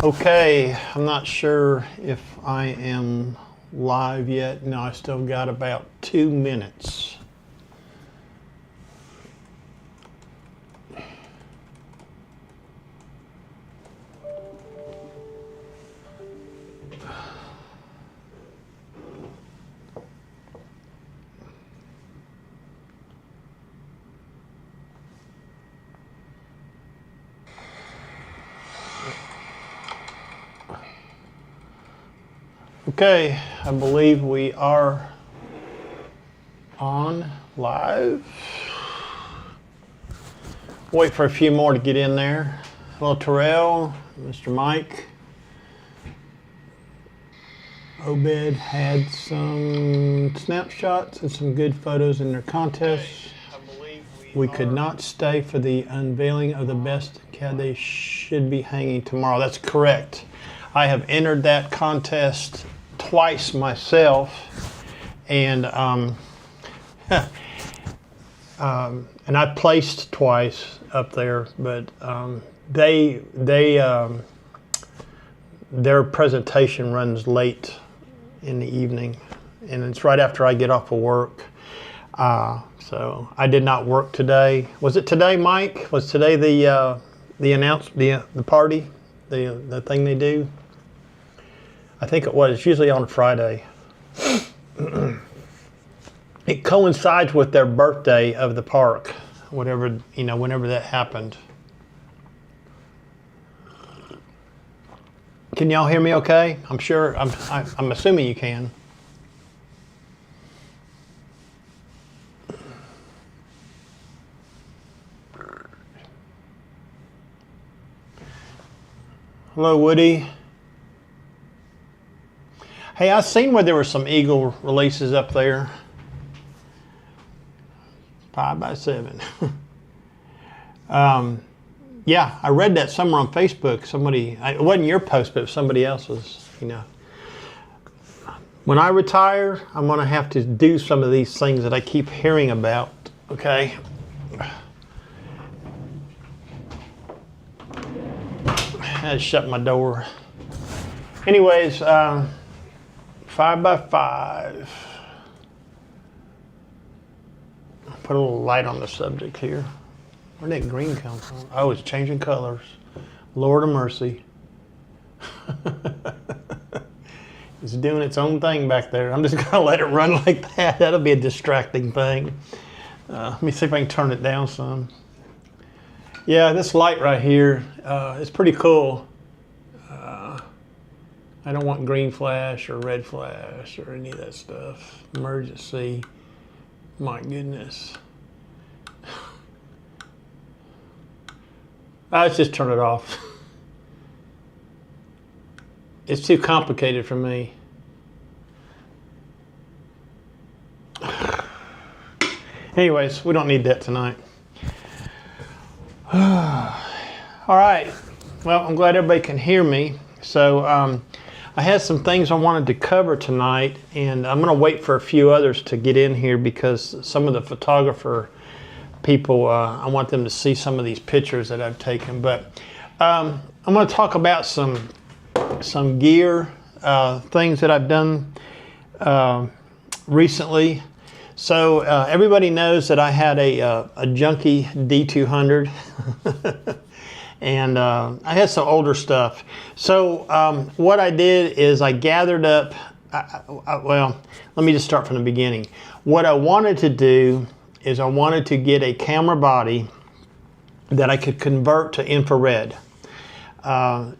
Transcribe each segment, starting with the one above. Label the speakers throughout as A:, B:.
A: Okay, I'm not sure if I am live yet. No, I still got about 2 minutes. Okay, I believe we are on live. Wait for a few more to get in there. Hello, Terrell, Mr. Mike. Obed had some snapshots and some good photos in their contests. We could not stay for the unveiling of the best cat. They should be hanging tomorrow. That's correct. I have entered that contest twice myself, and and I placed twice up there, but their presentation runs late in the evening, and it's right after I get off of work. So I did not work today. Was it today, Mike? Was today the party, the thing they do? I think it was. It's usually on Friday. It coincides with their birthday of the park, whatever, whenever that happened. Can y'all hear me okay? I'm sure, I'm assuming you can. Hello, Woody. Hey, I seen where there were some eagle releases up there. 5x7. Yeah, I read that somewhere on Facebook. It wasn't your post, but somebody else's, When I retire, I'm going to have to do some of these things that I keep hearing about, okay? I had to shut my door. Anyways, 5x5. Put a little light on the subject here. Where'd that green come from? Oh, it's changing colors. Lord of mercy. It's doing its own thing back there. I'm just going to let it run like that. That'll be a distracting thing. Let me see if I can turn it down some. Yeah, this light right here, it's pretty cool. I don't want green flash or red flash or any of that stuff. Emergency. My goodness. Let's just turn it off. It's too complicated for me. Anyways, we don't need that tonight. All right. Well, I'm glad everybody can hear me. So I had some things I wanted to cover tonight, and I'm going to wait for a few others to get in here because some of the photographer people, I want them to see some of these pictures that I've taken. But I'm going to talk about some gear, things that I've done recently. So everybody knows that I had a junky D200. And I had some older stuff. So what I did is I gathered up, well, let me just start from the beginning. What I wanted to do is I wanted to get a camera body that I could convert to infrared.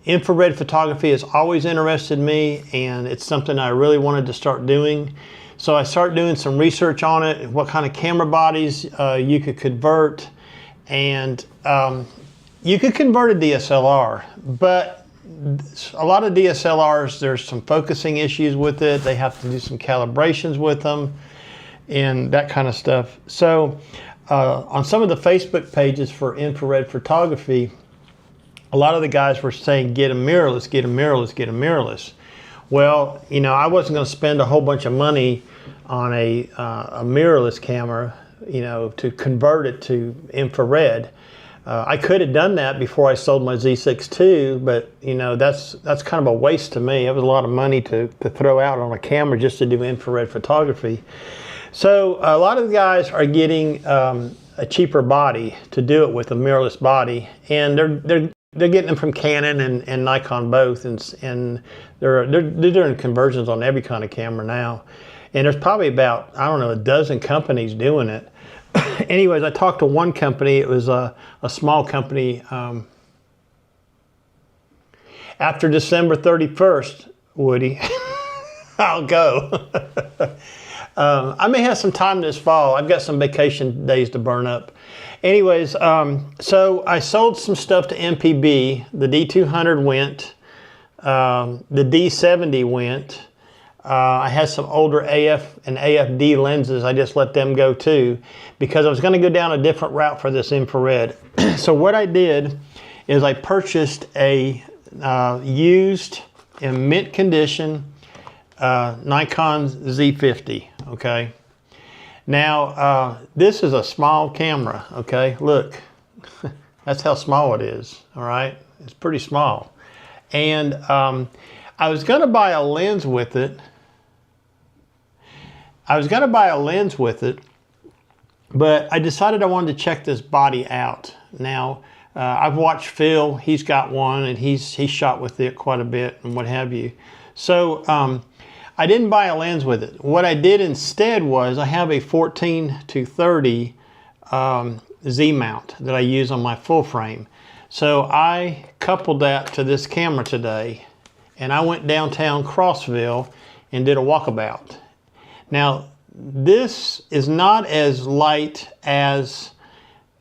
A: Infrared photography has always interested me, and it's something I really wanted to start doing. So I started doing some research on it, what kind of camera bodies you could convert, and you could convert a DSLR, but a lot of DSLRs, there's some focusing issues with it. They have to do some calibrations with them and that kind of stuff. So on some of the Facebook pages for infrared photography, a lot of the guys were saying, get a mirrorless, get a mirrorless, get a mirrorless. Well, I wasn't going to spend a whole bunch of money on a mirrorless camera, to convert it to infrared. I could have done that before I sold my Z6 II, but you know, that's kind of a waste to me. It was a lot of money to throw out on a camera just to do infrared photography. So a lot of the guys are getting a cheaper body to do it with, a mirrorless body, and they're getting them from Canon and Nikon both, and they're doing conversions on every kind of camera now. And there's probably about, I don't know, a dozen companies doing it. Anyways, I talked to one company. It was a small company. After December 31st, Woody, I'll go. I may have some time this fall. I've got some vacation days to burn up. Anyways, so I sold some stuff to MPB. The D200 went. The D70 went. I had some older AF and AFD lenses. I just let them go too, because I was going to go down a different route for this infrared. So what I did is I purchased a used in mint condition Nikon Z50. Okay. Now this is a small camera. Okay, look, that's how small it is. All right, it's pretty small, and I was going to buy a lens with it. But I decided I wanted to check this body out. Now, I've watched Phil.'s got one, and he's shot with it quite a bit and what have you. So I didn't buy a lens with it. What I did instead was I have a 14-30 Z mount that I use on my full frame. So I coupled that to this camera today, and I went downtown Crossville and did a walkabout. Now, this is not as light as,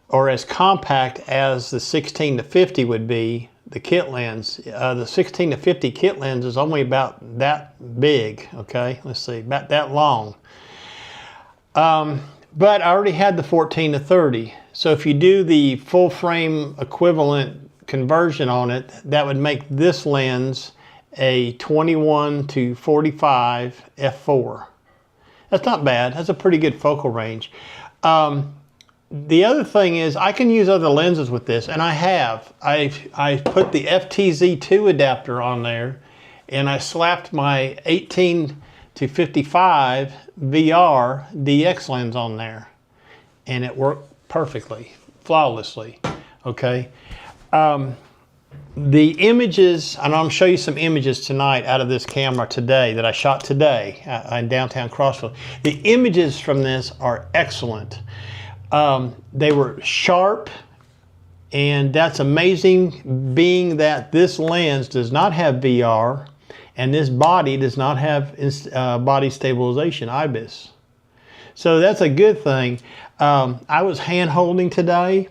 A: or as compact as the 16-50 would be, the kit lens. The 16-50 kit lens is only about that big, okay? Let's see, about that long. But I already had the 14-30. So if you do the full frame equivalent conversion on it, that would make this lens a 21-45 f4. That's not bad. That's a pretty good focal range. The other thing is I can use other lenses with this, and I have. I put the FTZ2 adapter on there, and I slapped my 18-55 VR DX lens on there, and it worked perfectly, flawlessly. Okay. The images, and I'm going to show you some images tonight out of this camera today that I shot today in downtown Crossville. The images from this are excellent. They were sharp, and that's amazing, being that this lens does not have VR and this body does not have body stabilization, IBIS. So that's a good thing. I was hand holding today.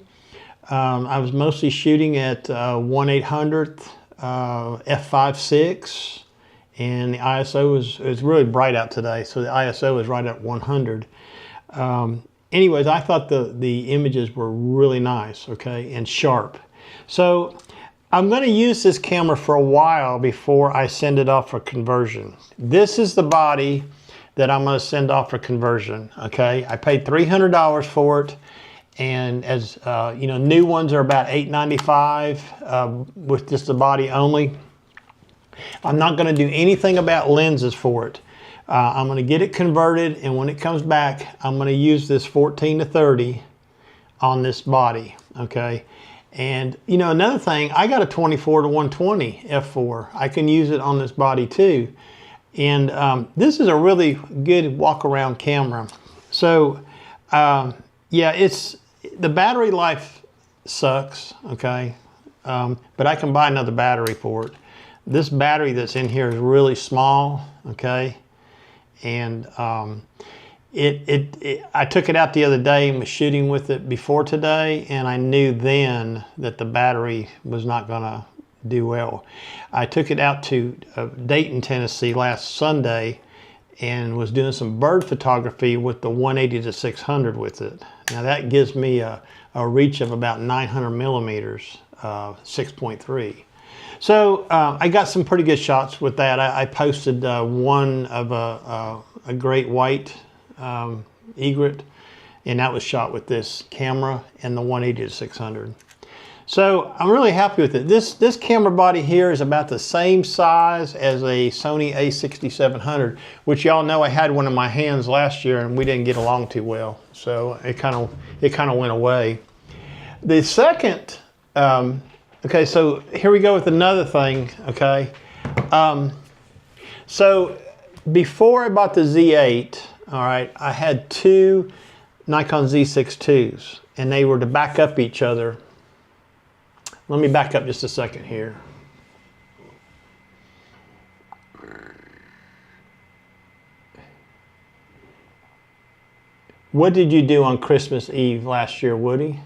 A: I was mostly shooting at 1/800th f5.6, and the ISO was really bright out today, so the ISO was right at 100. Anyways, I thought the images were really nice, okay, and sharp. So I'm going to use this camera for a while before I send it off for conversion. This is the body that I'm going to send off for conversion, okay? I paid $300 for it. And as you know, new ones are about $895 with just the body only. I'm not going to do anything about lenses for it. I'm going to get it converted, and when it comes back, I'm going to use this 14-30 on this body. Okay. And you know, another thing, I got a 24-120 f4. I can use it on this body too. And this is a really good walk around camera. So yeah, the battery life sucks, okay? But I can buy another battery for it. This battery that's in here is really small, okay? And I took it out the other day and was shooting with it before today, and I knew then that the battery was not gonna do well. I took it out to Dayton, Tennessee last Sunday and was doing some bird photography with the 180-600 with it. Now that gives me a reach of about 900 millimeters, 6.3. So I got some pretty good shots with that. I posted one of a great white egret, and that was shot with this camera and the 180-600. So I'm really happy with it. This camera body here is about the same size as a Sony a6700, which y'all know I had one in my hands last year and we didn't get along too well. So it kind of went away. The second, okay, so here we go with another thing, okay. So before I bought the Z8, all right, I had two Nikon Z6 IIs and they were to back up each other. Let me back up just a second here. What did you do on Christmas Eve last year, Woody?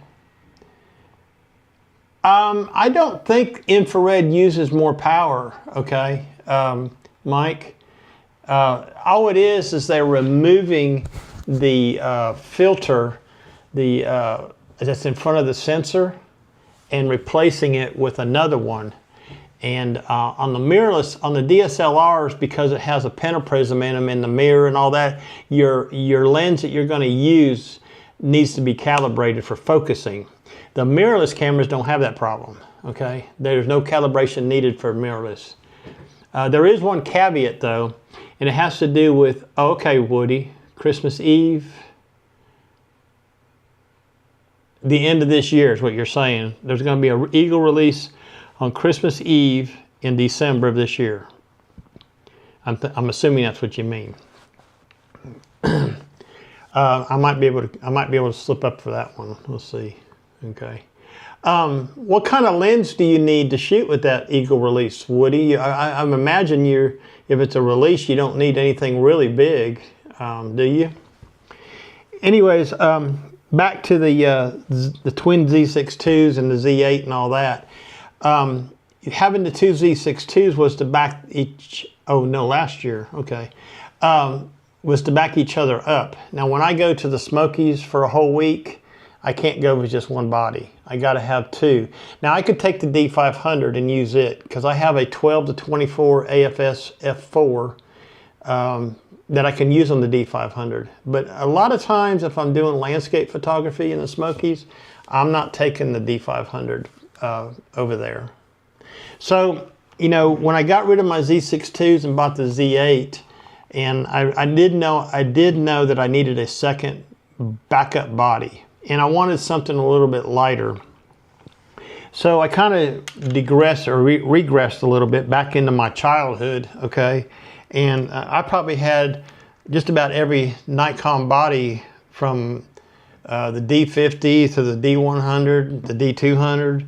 A: I don't think infrared uses more power, okay, Mike. All it is they're removing the filter that's in front of the sensor and replacing it with another one. And on the mirrorless, on the DSLRs, because it has a pentaprism in them in the mirror and all that, your lens that you're going to use needs to be calibrated for focusing. The mirrorless cameras don't have that problem, okay? There's no calibration needed for mirrorless. There is one caveat though, and it has to do with, okay, Woody, Christmas Eve, the end of this year is what you're saying. There's going to be an Eagle release on Christmas Eve in December of this year. I'm assuming that's what you mean. I might be able to slip up for that one. We'll see. Okay. What kind of lens do you need to shoot with that Eagle release, Woody? I imagine if it's a release, you don't need anything really big, do you? Anyways, back to the twin Z6 IIs and the Z8 and all that. Having the two Z6 IIs was to back each, oh no, last year, okay, was to back each other up. Now when I go to the Smokies for a whole week, I can't go with just one body. I gotta have two. Now I could take the D500 and use it because I have a 12 to 24 AFS f4 that I can use on the D500. But a lot of times if I'm doing landscape photography in the Smokies, I'm not taking the D500 over there. So, you know, when I got rid of my Z6 IIs and bought the Z8, and I did know that I needed a second backup body, and I wanted something a little bit lighter. So I kind of digressed or regressed a little bit back into my childhood, okay? And I probably had just about every Nikon body from the D50 to the D100, the D200,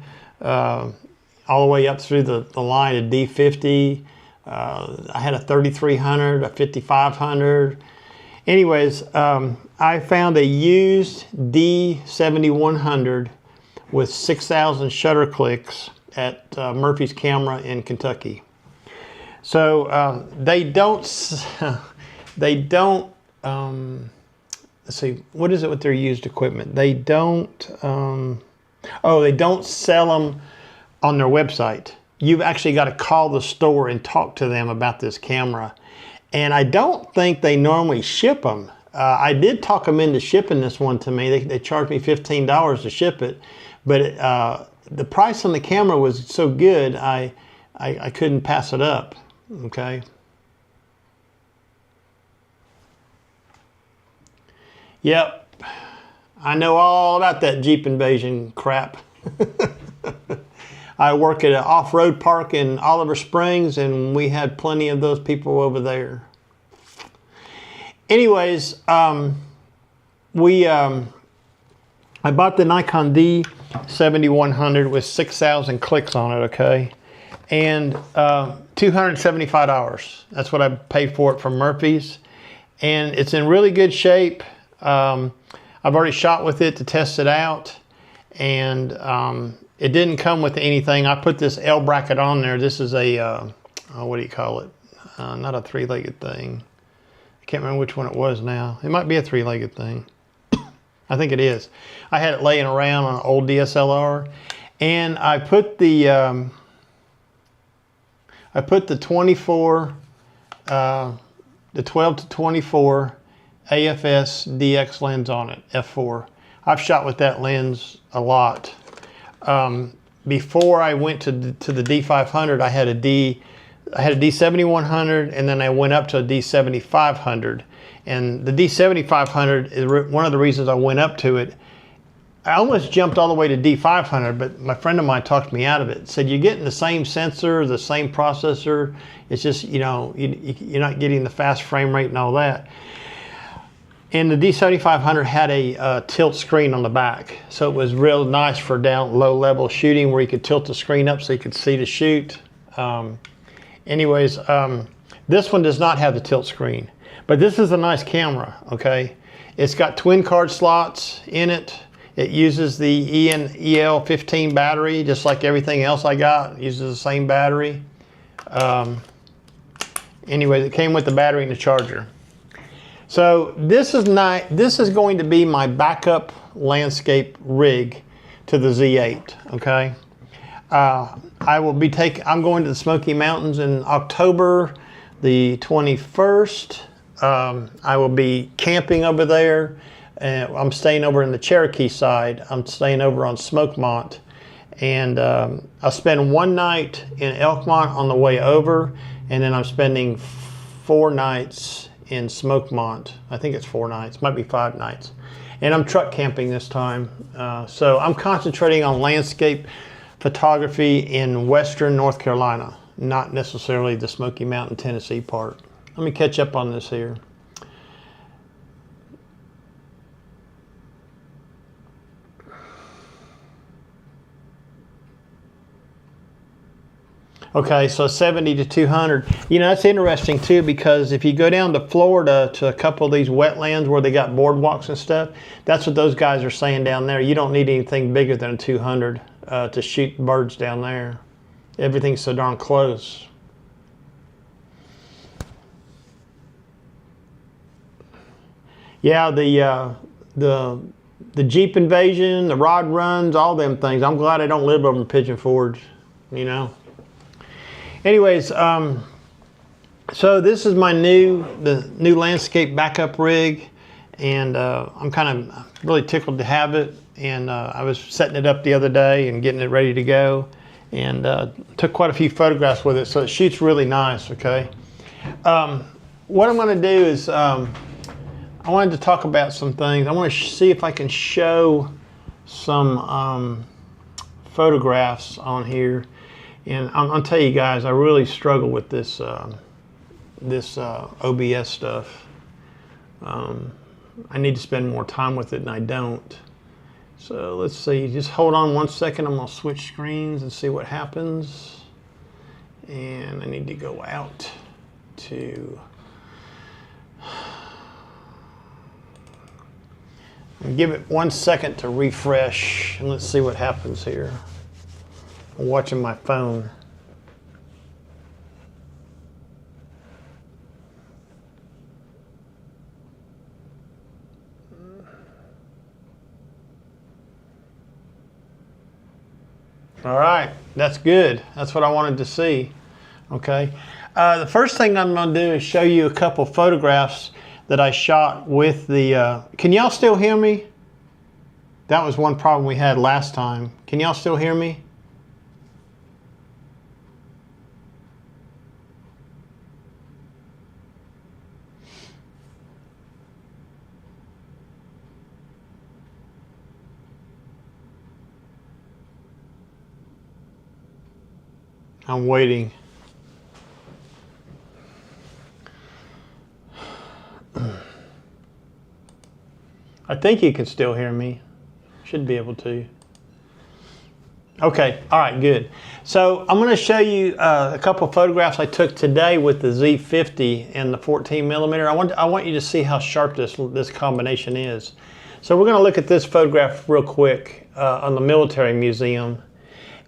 A: all the way up through the line of D50. I had a 3300, a 5500. Anyways, I found a used D7100 with 6,000 shutter clicks at Murphy's Camera in Kentucky. So they don't, let's see, what is it with their used equipment? They don't, they don't sell them on their website. You've actually got to call the store and talk to them about this camera. And I don't think they normally ship them. I did talk them into shipping this one to me. They charged me $15 to ship it. But the price on the camera was so good, I couldn't pass it up, okay? Yep, I know all about that Jeep Invasion crap. I work at an off-road park in Oliver Springs, and we had plenty of those people over there. Anyways, I bought the Nikon D7100 with 6,000 clicks on it, okay? And $275. That's what I paid for it from Murphy's. And it's in really good shape. I've already shot with it to test it out. And it didn't come with anything. I put this L bracket on there. This is a, what do you call it? Not a three-legged thing. I can't remember which one it was now. It might be a three-legged thing. I think it is. I had it laying around on an old DSLR, and I put the 24, the 12 to 24 AFS DX lens on it, f4. I've shot with that lens a lot. before I went to the D500, I had a D7100, and then I went up to a D7500. And the D7500 is one of the reasons I went up to it. I almost jumped all the way to D500, but my friend of mine talked me out of it. Said you're getting the same sensor, the same processor. It's just, you know, you're not getting the fast frame rate and all that. And the D7500 had a tilt screen on the back. So it was real nice for down low level shooting where you could tilt the screen up so you could see to shoot. This one does not have the tilt screen, but this is a nice camera, okay? It's got twin card slots in it. It uses the EL15 battery, just like everything else I got. It uses the same battery. Anyway, it came with the battery and the charger. So this is going to be my backup landscape rig to the Z8, okay? I'm going to the Smoky Mountains in October the 21st. I will be camping over there. I'm staying over in the Cherokee side. I'm staying over on Smokemont. And I'll spend one night in Elkmont on the way over, and then I'm spending 4 nights in Smokemont. I think it's 4 nights, might be 5 nights. And I'm truck camping this time. So I'm concentrating on landscape photography in western North Carolina, not necessarily the Smoky Mountain, Tennessee part. Let me catch up on this here. Okay, so 70 to 200. You know, that's interesting too, because if you go down to Florida to a couple of these wetlands where they got boardwalks and stuff, that's what those guys are saying down there. You don't need anything bigger than a 200 to shoot birds down there. Everything's so darn close. Yeah, the Jeep Invasion, the rod runs, all them things. I'm glad I don't live over in Pigeon Forge, you know. Anyways, so this is my new landscape backup rig, and I'm kind of really tickled to have it. And I was setting it up the other day and getting it ready to go, and took quite a few photographs with it, so it shoots really nice. Okay, what I'm going to do is I wanted to talk about some things. I want to see if I can show some photographs on here. And I'll tell you guys, I really struggle with this OBS stuff. I need to spend more time with it, and I don't. So let's see. Just hold on 1 second. I'm gonna switch screens and see what happens. And I need to go out to. And give it 1 second to refresh, and let's see what happens here. I'm watching my phone. All right, that's good. That's what I wanted to see. Okay. The first thing I'm going to do is show you a couple photographs that I shot with the. Can y'all still hear me? That was one problem we had last time. Can y'all still hear me? I'm waiting. I think you can still hear me. Should be able to. Okay, all right, good. So I'm going to show you a couple photographs I took today with the Z50 and the 14 millimeter. I want you to see how sharp this combination is. So we're going to look at this photograph real quick on the Military Museum.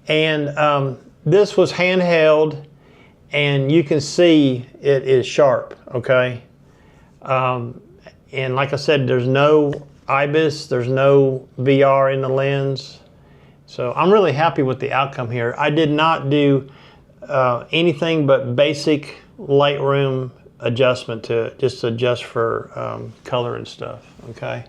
A: And this was handheld, and you can see it is sharp, okay? And like I said, there's no IBIS, there's no VR in the lens. So I'm really happy with the outcome here. I did not do anything but basic Lightroom adjustment to it, just to adjust for color and stuff, okay?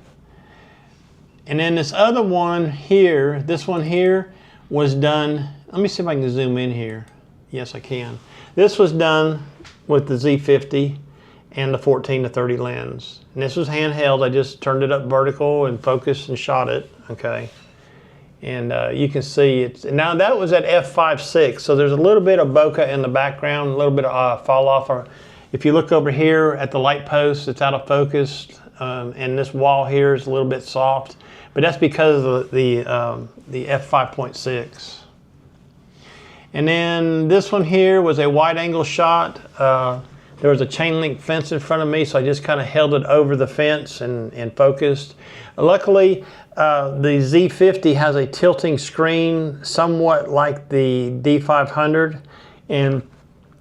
A: And then this other one here, this one here, was done, let me see if I can zoom in here. Yes, I can. This was done with the Z50 and the 14 to 30 lens. And this was handheld. I just turned it up vertical and focused and shot it, okay? And you can see it's, now that was at f5.6, so there's a little bit of bokeh in the background, a little bit of fall off. Or if you look over here at the light post, it's out of focus, and this wall here is a little bit soft, but that's because of the f5.6. And then this one here was a wide angle shot. There was a chain link fence in front of me, so I just kind of held it over the fence and focused. Luckily, the Z50 has a tilting screen somewhat like the D500, and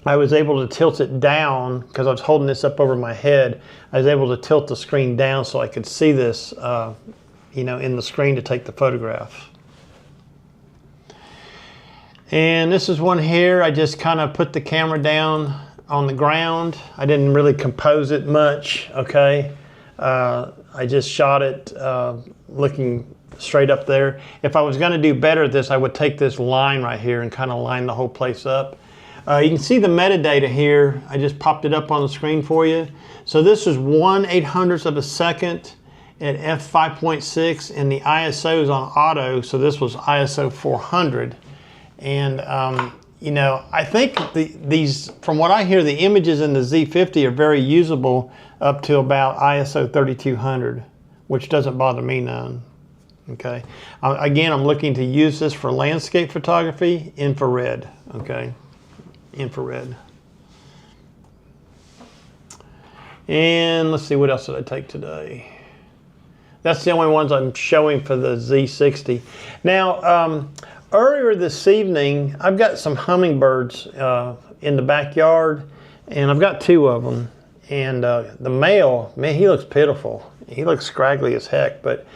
A: I was able to tilt it down because I was holding this up over my head. I was able to tilt the screen down so I could see this you know, in the screen to take the photograph. And this is one here. I just kind of put the camera down on the ground. I didn't really compose it much, okay? I just shot it looking straight up there. If I was gonna do better at this, I would take this line right here and kind of line the whole place up. You can see the metadata here. I just popped it up on the screen for you. So this is 1/800th of a second at f5.6, and the ISO is on auto, so this was ISO 400. And you know, I think these, from what I hear, the images in the Z50 are very usable up to about ISO 3200, which doesn't bother me none. Okay. Again, I'm looking to use this for landscape photography, infrared. Okay, infrared. And let's see, what else did I take today? That's the only ones I'm showing for the Z60. Now, earlier this evening, I've got some hummingbirds in the backyard, and I've got 2 of them. And the male, man, he looks pitiful. He looks scraggly as heck, but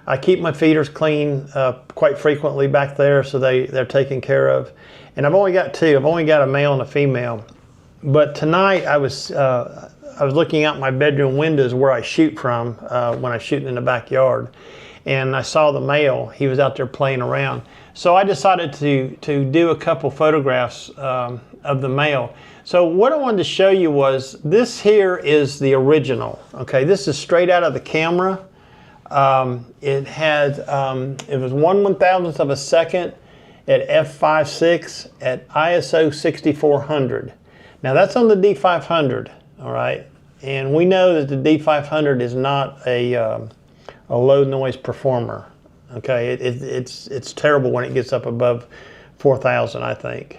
A: I keep my feeders clean quite frequently back there, so they're taken care of. And I've only got 2. I've only got a male and a female. But tonight I was looking out my bedroom windows where I shoot from when I'm shooting in the backyard, and I saw the male. He was out there playing around. So I decided to do a couple photographs of the male. So what I wanted to show you was, this here is the original. Okay, this is straight out of the camera. It was 1/1000th of a second at f5.6 at ISO 6400. Now that's on the D500, all right? And we know that the D500 is not a low noise performer. Okay, it's terrible when it gets up above 4,000, I think.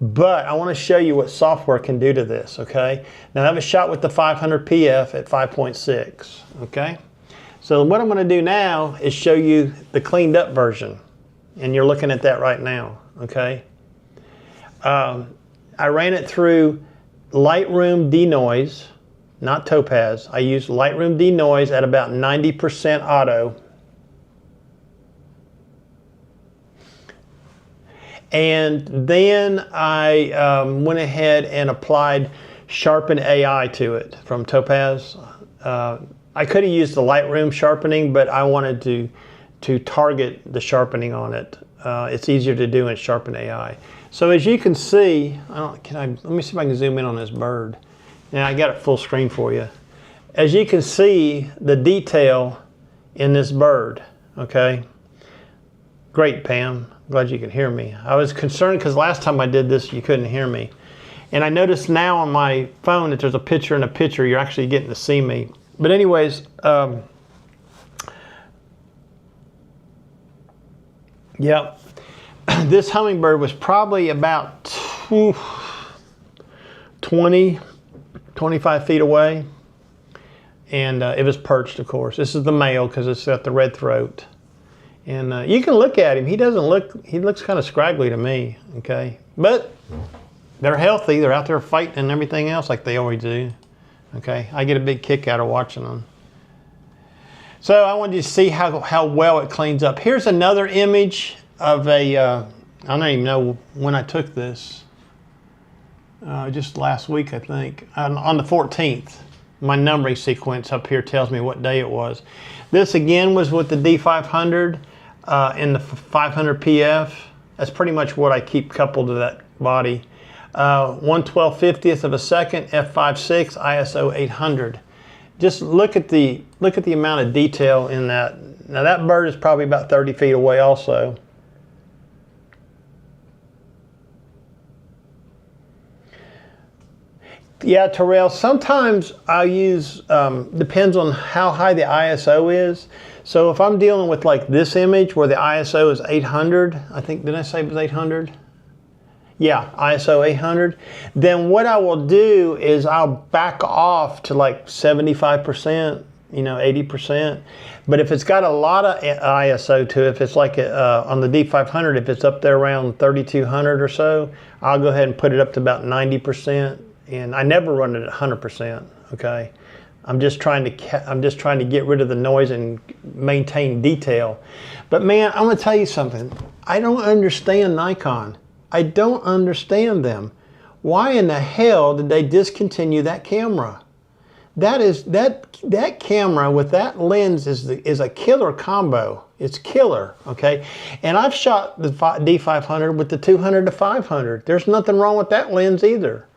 A: But I want to show you what software can do to this, okay? Now that was shot with the 500 PF at 5.6, okay? So what I'm going to do now is show you the cleaned up version, and you're looking at that right now, okay? I ran it through Lightroom denoise, not Topaz. I used Lightroom denoise at about 90% auto. And then I went ahead and applied Sharpen AI to it from Topaz. I could have used the Lightroom sharpening, but I wanted to target the sharpening on it. It's easier to do in Sharpen AI. So as you can see, let me see if I can zoom in on this bird. Now I got it full screen for you. As you can see, the detail in this bird, okay? Great, Pam. Glad you can hear me. I was concerned because last time I did this, you couldn't hear me. And I noticed now on my phone that there's a picture in a picture. You're actually getting to see me. But anyways, yeah, this hummingbird was probably about 20, 25 feet away. And it was perched, of course. This is the male because it's got the red throat. And you can look at him. He looks kind of scraggly to me, okay? But they're healthy. They're out there fighting and everything else like they always do, okay? I get a big kick out of watching them. So I wanted you to see how well it cleans up. Here's another image of a, I don't even know when I took this. Just last week, I think, on the 14th. My numbering sequence up here tells me what day it was. This again was with the D500 in the 500 PF, That's pretty much what I keep coupled to that body. 1/1250th of a second, f5.6, ISO 800. Just look at the amount of detail in that. Now that bird is probably about 30 feet away also. Yeah, Terrell, sometimes I use, depends on how high the ISO is. So if I'm dealing with like this image where the ISO is 800, I think, did I say it was 800? Yeah, ISO 800. Then what I will do is I'll back off to like 75%, 80%. But if it's got a lot of ISO to it, if it's like on the D500, if it's up there around 3200 or so, I'll go ahead and put it up to about 90%. And I never run it at 100%. Okay, I'm just trying to get rid of the noise and maintain detail. But man, I'm gonna tell you something. I don't understand Nikon. I don't understand them. Why in the hell did they discontinue that camera? That camera with that lens is a killer combo. It's killer, okay? And I've shot the D500 with the 200 to 500. There's nothing wrong with that lens either.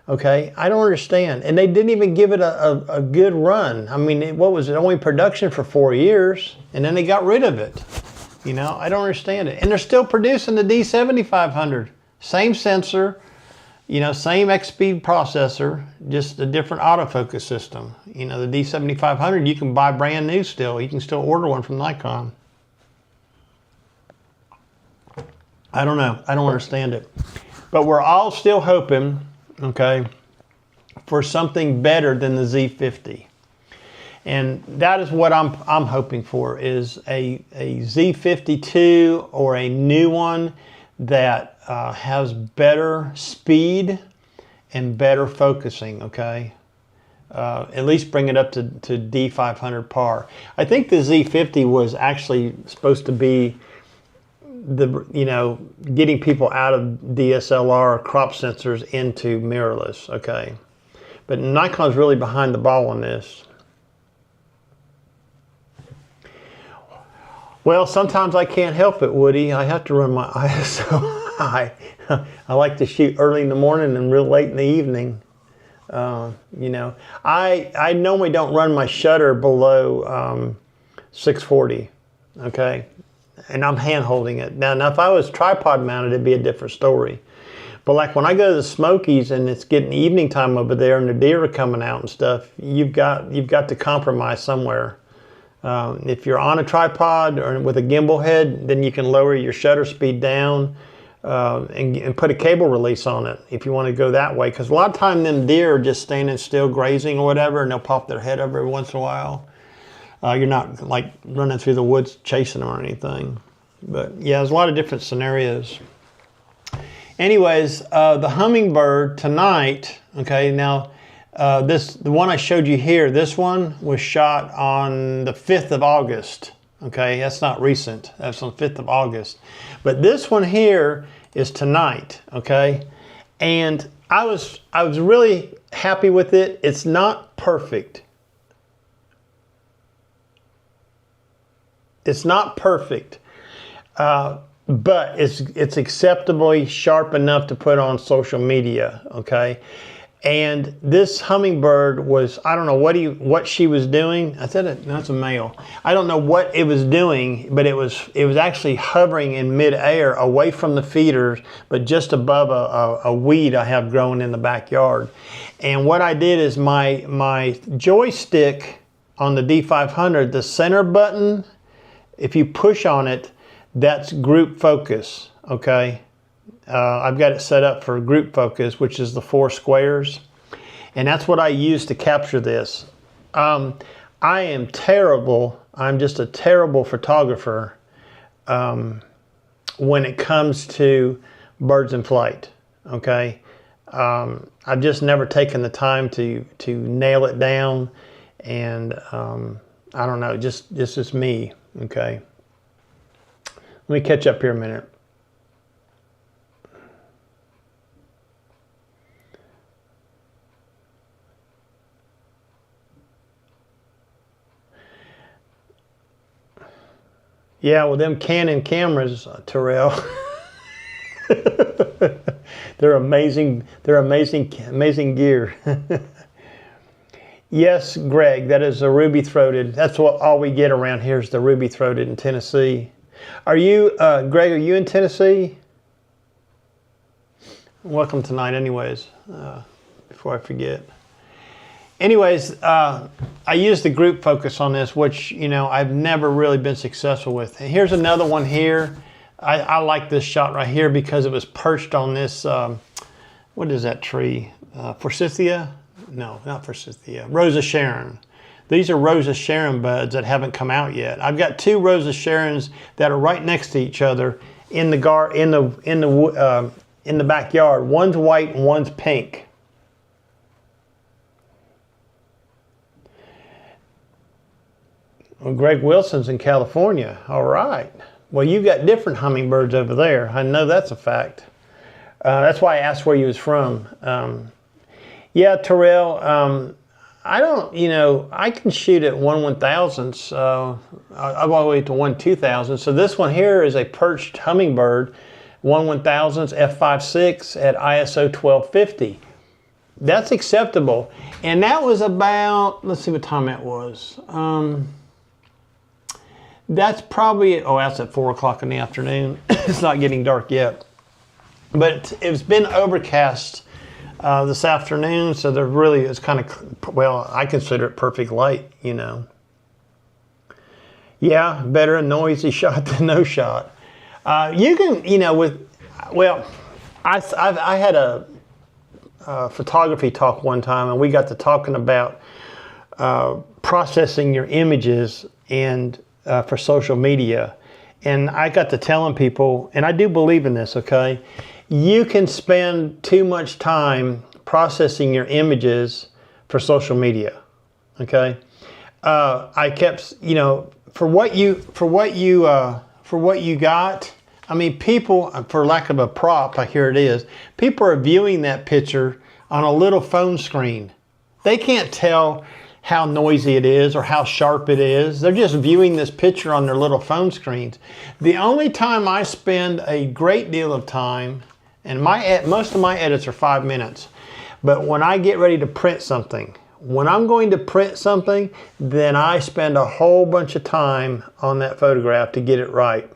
A: Okay, I don't understand. And they didn't even give it a good run. I mean, what was it? Only production for 4 years, and then they got rid of it. I don't understand it. And they're still producing the D7500. Same sensor, same X-Speed processor, just a different autofocus system. The D7500 you can buy brand new still. You can still order one from Nikon. I don't know. I don't understand it. But we're all still hoping, okay, for something better than the Z50. And that is what I'm hoping for, is a Z52 or a new one that has better speed and better focusing, okay? At least bring it up to D500 par. I think the Z50 was actually supposed to be getting people out of DSLR crop sensors into mirrorless, okay? But Nikon's really behind the ball on this. Well, sometimes I can't help it, Woody. I have to run my ISO high. I like to shoot early in the morning and real late in the evening. I normally don't run my shutter below 640, okay? And I'm hand holding it. Now if I was tripod mounted, it'd be a different story. But like when I go to the Smokies and it's getting evening time over there and the deer are coming out and stuff, you've got to compromise somewhere. If you're on a tripod or with a gimbal head, then you can lower your shutter speed down and put a cable release on it if you want to go that way. Because a lot of time them deer are just standing still grazing or whatever, and they'll pop their head up every once in a while. You're not like running through the woods chasing them or anything. But yeah, there's a lot of different scenarios. Anyways, the Hummingbird tonight, okay, now the one I showed you here, this one was shot on the 5th of August. Okay, that's not recent. That's on 5th of August. But this one here is tonight, okay? And I was really happy with it. It's not perfect. It's not perfect, but it's acceptably sharp enough to put on social media, okay? And this Hummingbird was, I don't know what she was doing. I said it, that's a male. I don't know what it was doing, but it was actually hovering in midair away from the feeders, but just above a weed I have growing in the backyard. And what I did is my joystick on the D500, the center button, if you push on it, that's group focus, okay? I've got it set up for group focus, which is the 4 squares. And that's what I use to capture this. I am terrible. I'm just a terrible photographer when it comes to birds in flight, okay? I've just never taken the time to nail it down. And I don't know, just this is me, okay? Let me catch up here a minute. Yeah, well, them Canon cameras, Terrell, They're amazing. They're amazing gear. Yes, Greg, that is a ruby-throated. That's what all we get around here is the ruby-throated in Tennessee. Are you, Greg, are you in Tennessee? Welcome tonight anyways, before I forget. Anyways, I used the group focus on this, which, you know, I've never really been successful with. And here's another one here. I like this shot right here because it was perched on this, what is that tree? Forsythia? No, not Forsythia. Rosa Sharon. These are Rosa Sharon buds that haven't come out yet. I've got two Rosa Sharons that are right next to each other in the backyard. One's white and one's pink. Well, Greg Wilson's in California. All right. Well, you've got different hummingbirds over there. I know that's a fact. That's why I asked where you was from. Yeah, Terrell, I don't, you know, I can shoot at 1/1000, so I'm all the way to 1/2000. So this one here is a perched hummingbird, 1/1000 f5.6 at ISO 1250. That's acceptable. And that was about, let's see what time that was. That's probably, oh, that's at 4 o'clock in the afternoon. It's not getting dark yet. But it's been overcast this afternoon, so there really is kind of, well, I consider it perfect light, you know. Yeah, better a noisy shot than no shot. You can, you know, with, well, I had a photography talk one time, and we got to talking about processing your images and for social media. And I got to telling people, and I do believe in this, okay? You can spend too much time processing your images for social media, okay? I kept, you know, for what you got, I mean, people, for lack of a prop, here it is, people are viewing that picture on a little phone screen. They can't tell how noisy it is or how sharp it is. They're just viewing this picture on their little phone screens. The only time I spend a great deal of time, and most of my edits are 5 minutes, but when I get ready to print something, when I'm going to print something, then I spend a whole bunch of time on that photograph to get it right.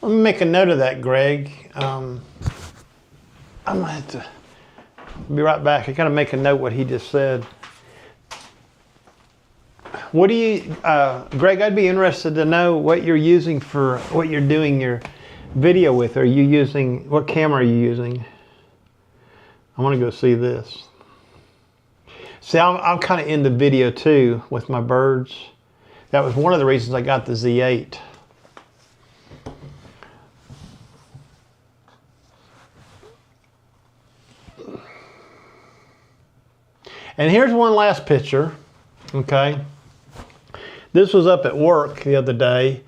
A: Let me make a note of that, Greg. I'm gonna have to be right back. I gotta make a note what he just said. What do you, Greg, I'd be interested to know what you're using for what you're doing your video with. Are you using, what camera are you using? I want to go see this. See, I'm kind of into video too with my birds. That was one of the reasons I got the Z8. And here's one last picture, okay? This was up at work the other day.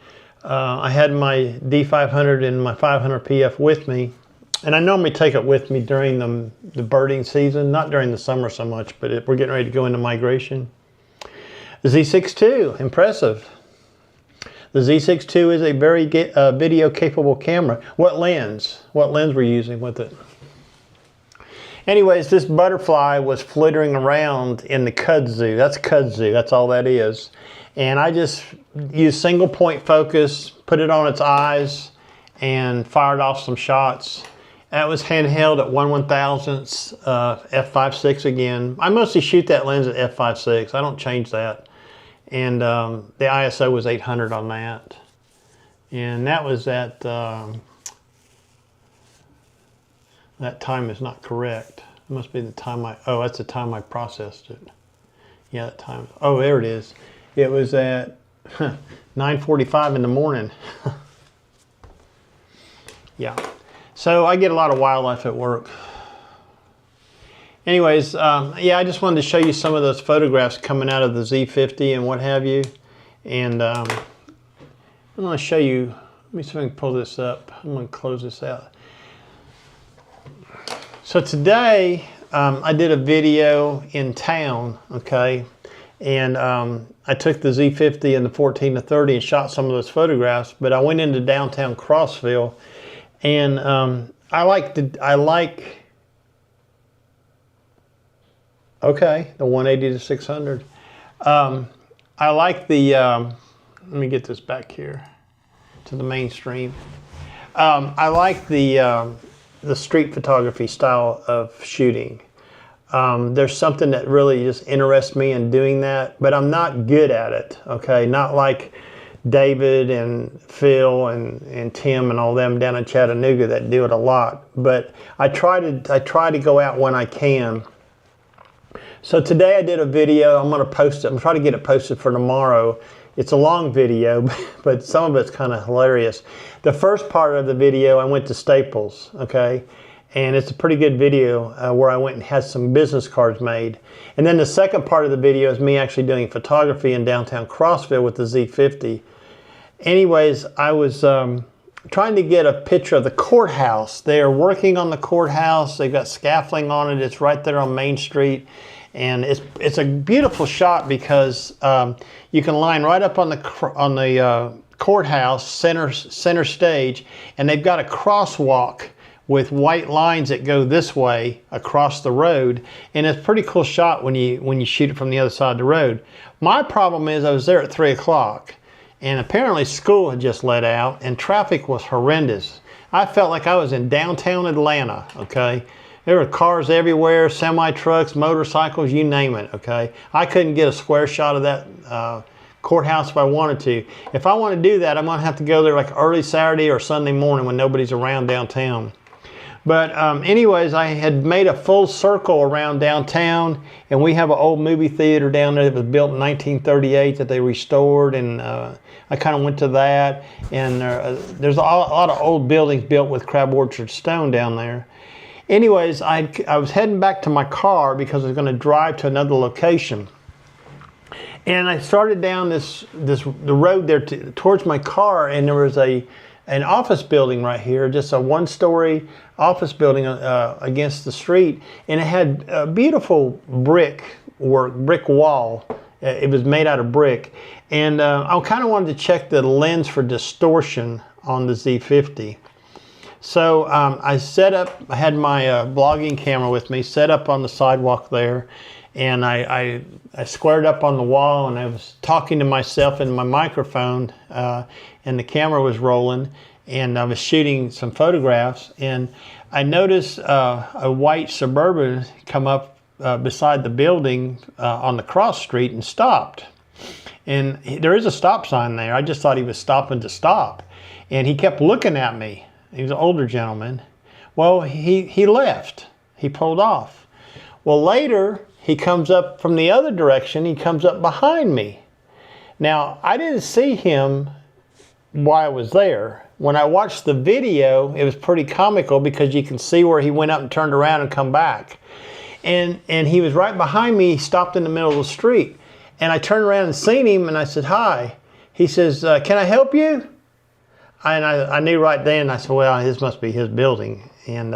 A: I had my D500 and my 500 PF with me. And I normally take it with me during the birding season, not during the summer so much, but we're getting ready to go into migration. The Z6 II, impressive. The Z6 II is a very video capable camera. What lens? What lens were you using with it? Anyways, this butterfly was flittering around in the kudzu. That's kudzu, that's all that is. And I just used single point focus, put it on its eyes, and fired off some shots. That was handheld at 1/1000 f5.6 again. I mostly shoot that lens at f5.6. I don't change that. And the ISO was 800 on that. And that was at, that time is not correct. It must be the time oh, that's the time I processed it. Yeah, that time, oh, there it is. It was at 9:45 in the morning. Yeah. So I get a lot of wildlife at work. Anyways, yeah, I just wanted to show you some of those photographs coming out of the Z50 and what have you. And I'm going to show you, let me see if I can pull this up. I'm going to close this out. So today, I did a video in town, okay? And I took the Z50 and the 14-30 and shot some of those photographs. But I went into downtown Crossville, and okay, the 180 to 600. I like the, let me get this back here to the mainstream. I like the street photography style of shooting. There's something that really just interests me in doing that, but I'm not good at it, okay? Not like David and Phil and Tim and all them down in Chattanooga that do it a lot. But I try to go out when I can. So today I did a video. I'm going to post it. I'm trying to get it posted for tomorrow. It's a long video, but some of it's kind of hilarious. The first part of the video, I went to Staples, okay? And it's a pretty good video where I went and had some business cards made. And then the second part of the video is me actually doing photography in downtown Crossville with the Z50. Anyways, I was trying to get a picture of the courthouse. They are working on the courthouse. They've got scaffolding on it. It's right there on Main Street. And it's a beautiful shot because you can line right up on the courthouse center stage, and they've got a crosswalk with white lines that go this way across the road, and it's a pretty cool shot when you shoot it from the other side of the road. My problem is I was there at 3 o'clock, and apparently school had just let out, and traffic was horrendous. I felt like I was in downtown Atlanta, okay? There were cars everywhere, semi-trucks, motorcycles, you name it, okay? I couldn't get a square shot of that courthouse if I wanted to. If I want to do that, I'm going to have to go there like early Saturday or Sunday morning when nobody's around downtown. But anyways, I had made a full circle around downtown, and we have an old movie theater down there that was built in 1938 that they restored, and I kind of went to that. And there's a lot of old buildings built with crab orchard stone down there. Anyways, I was heading back to my car because I was going to drive to another location. And I started down the road there towards my car, and there was an office building right here, just a one-story office building against the street, and it had a beautiful brick wall. It was made out of brick, and I kind of wanted to check the lens for distortion on the Z50. So I had my vlogging camera with me, set up on the sidewalk there, and I squared up on the wall, and I was talking to myself in my microphone, and the camera was rolling, and I was shooting some photographs, and I noticed a white Suburban come up beside the building on the cross street and stopped. And there is a stop sign there. I just thought he was stopping to stop, and he kept looking at me. He was an older gentleman. Well, he left. He pulled off. Well, later, he comes up from the other direction. He comes up behind me. Now, I didn't see him while I was there. When I watched the video, it was pretty comical because you can see where he went up and turned around and come back. And he was right behind me. He stopped in the middle of the street. And I turned around and seen him, and I said, "Hi." He says, "Can I help you?" And I knew right then. I said, "Well, this must be his building." And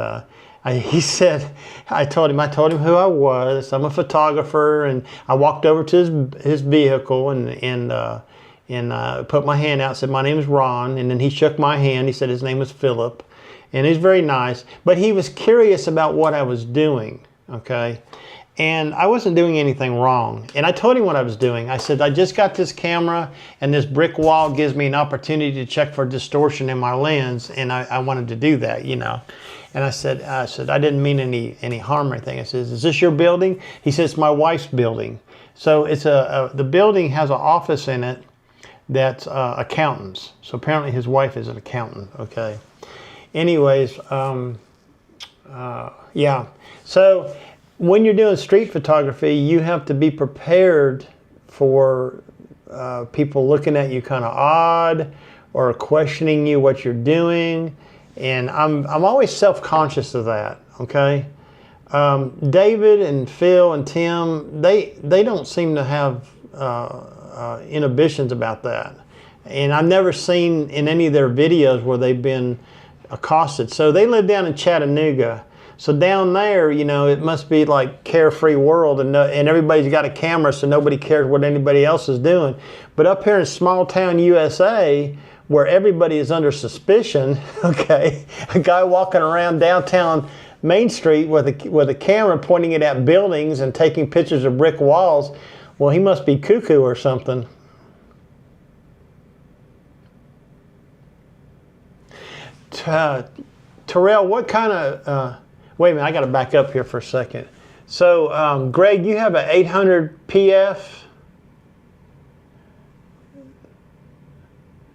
A: he said, I told him who I was. I'm a photographer, and I walked over to his vehicle and put my hand out. And said, "My name is Ron." And then he shook my hand. He said his name was Philip, and he's very nice. But he was curious about what I was doing. Okay. And I wasn't doing anything wrong. And I told him what I was doing. I said, "I just got this camera, and this brick wall gives me an opportunity to check for distortion in my lens, and I wanted to do that, you know." And I said, "I didn't mean any harm or anything." I said, "Is this your building?" He said, "It's my wife's building." So it's the building has an office in it that's accountants. So apparently his wife is an accountant, okay. Anyways, yeah. So when you're doing street photography, you have to be prepared for people looking at you kind of odd or questioning you what you're doing, and I'm always self-conscious of that. Okay, David and Phil and Tim, they don't seem to have inhibitions about that, and I've never seen in any of their videos where they've been accosted. So they live down in Chattanooga. So down there, you know, it must be like carefree world, and everybody's got a camera, so nobody cares what anybody else is doing. But up here in small town USA, where everybody is under suspicion, okay, a guy walking around downtown Main Street with a camera pointing it at buildings and taking pictures of brick walls, well, he must be cuckoo or something. Terrell, what kind of, wait a minute, I got to back up here for a second. So, Greg, you have an 800 PF?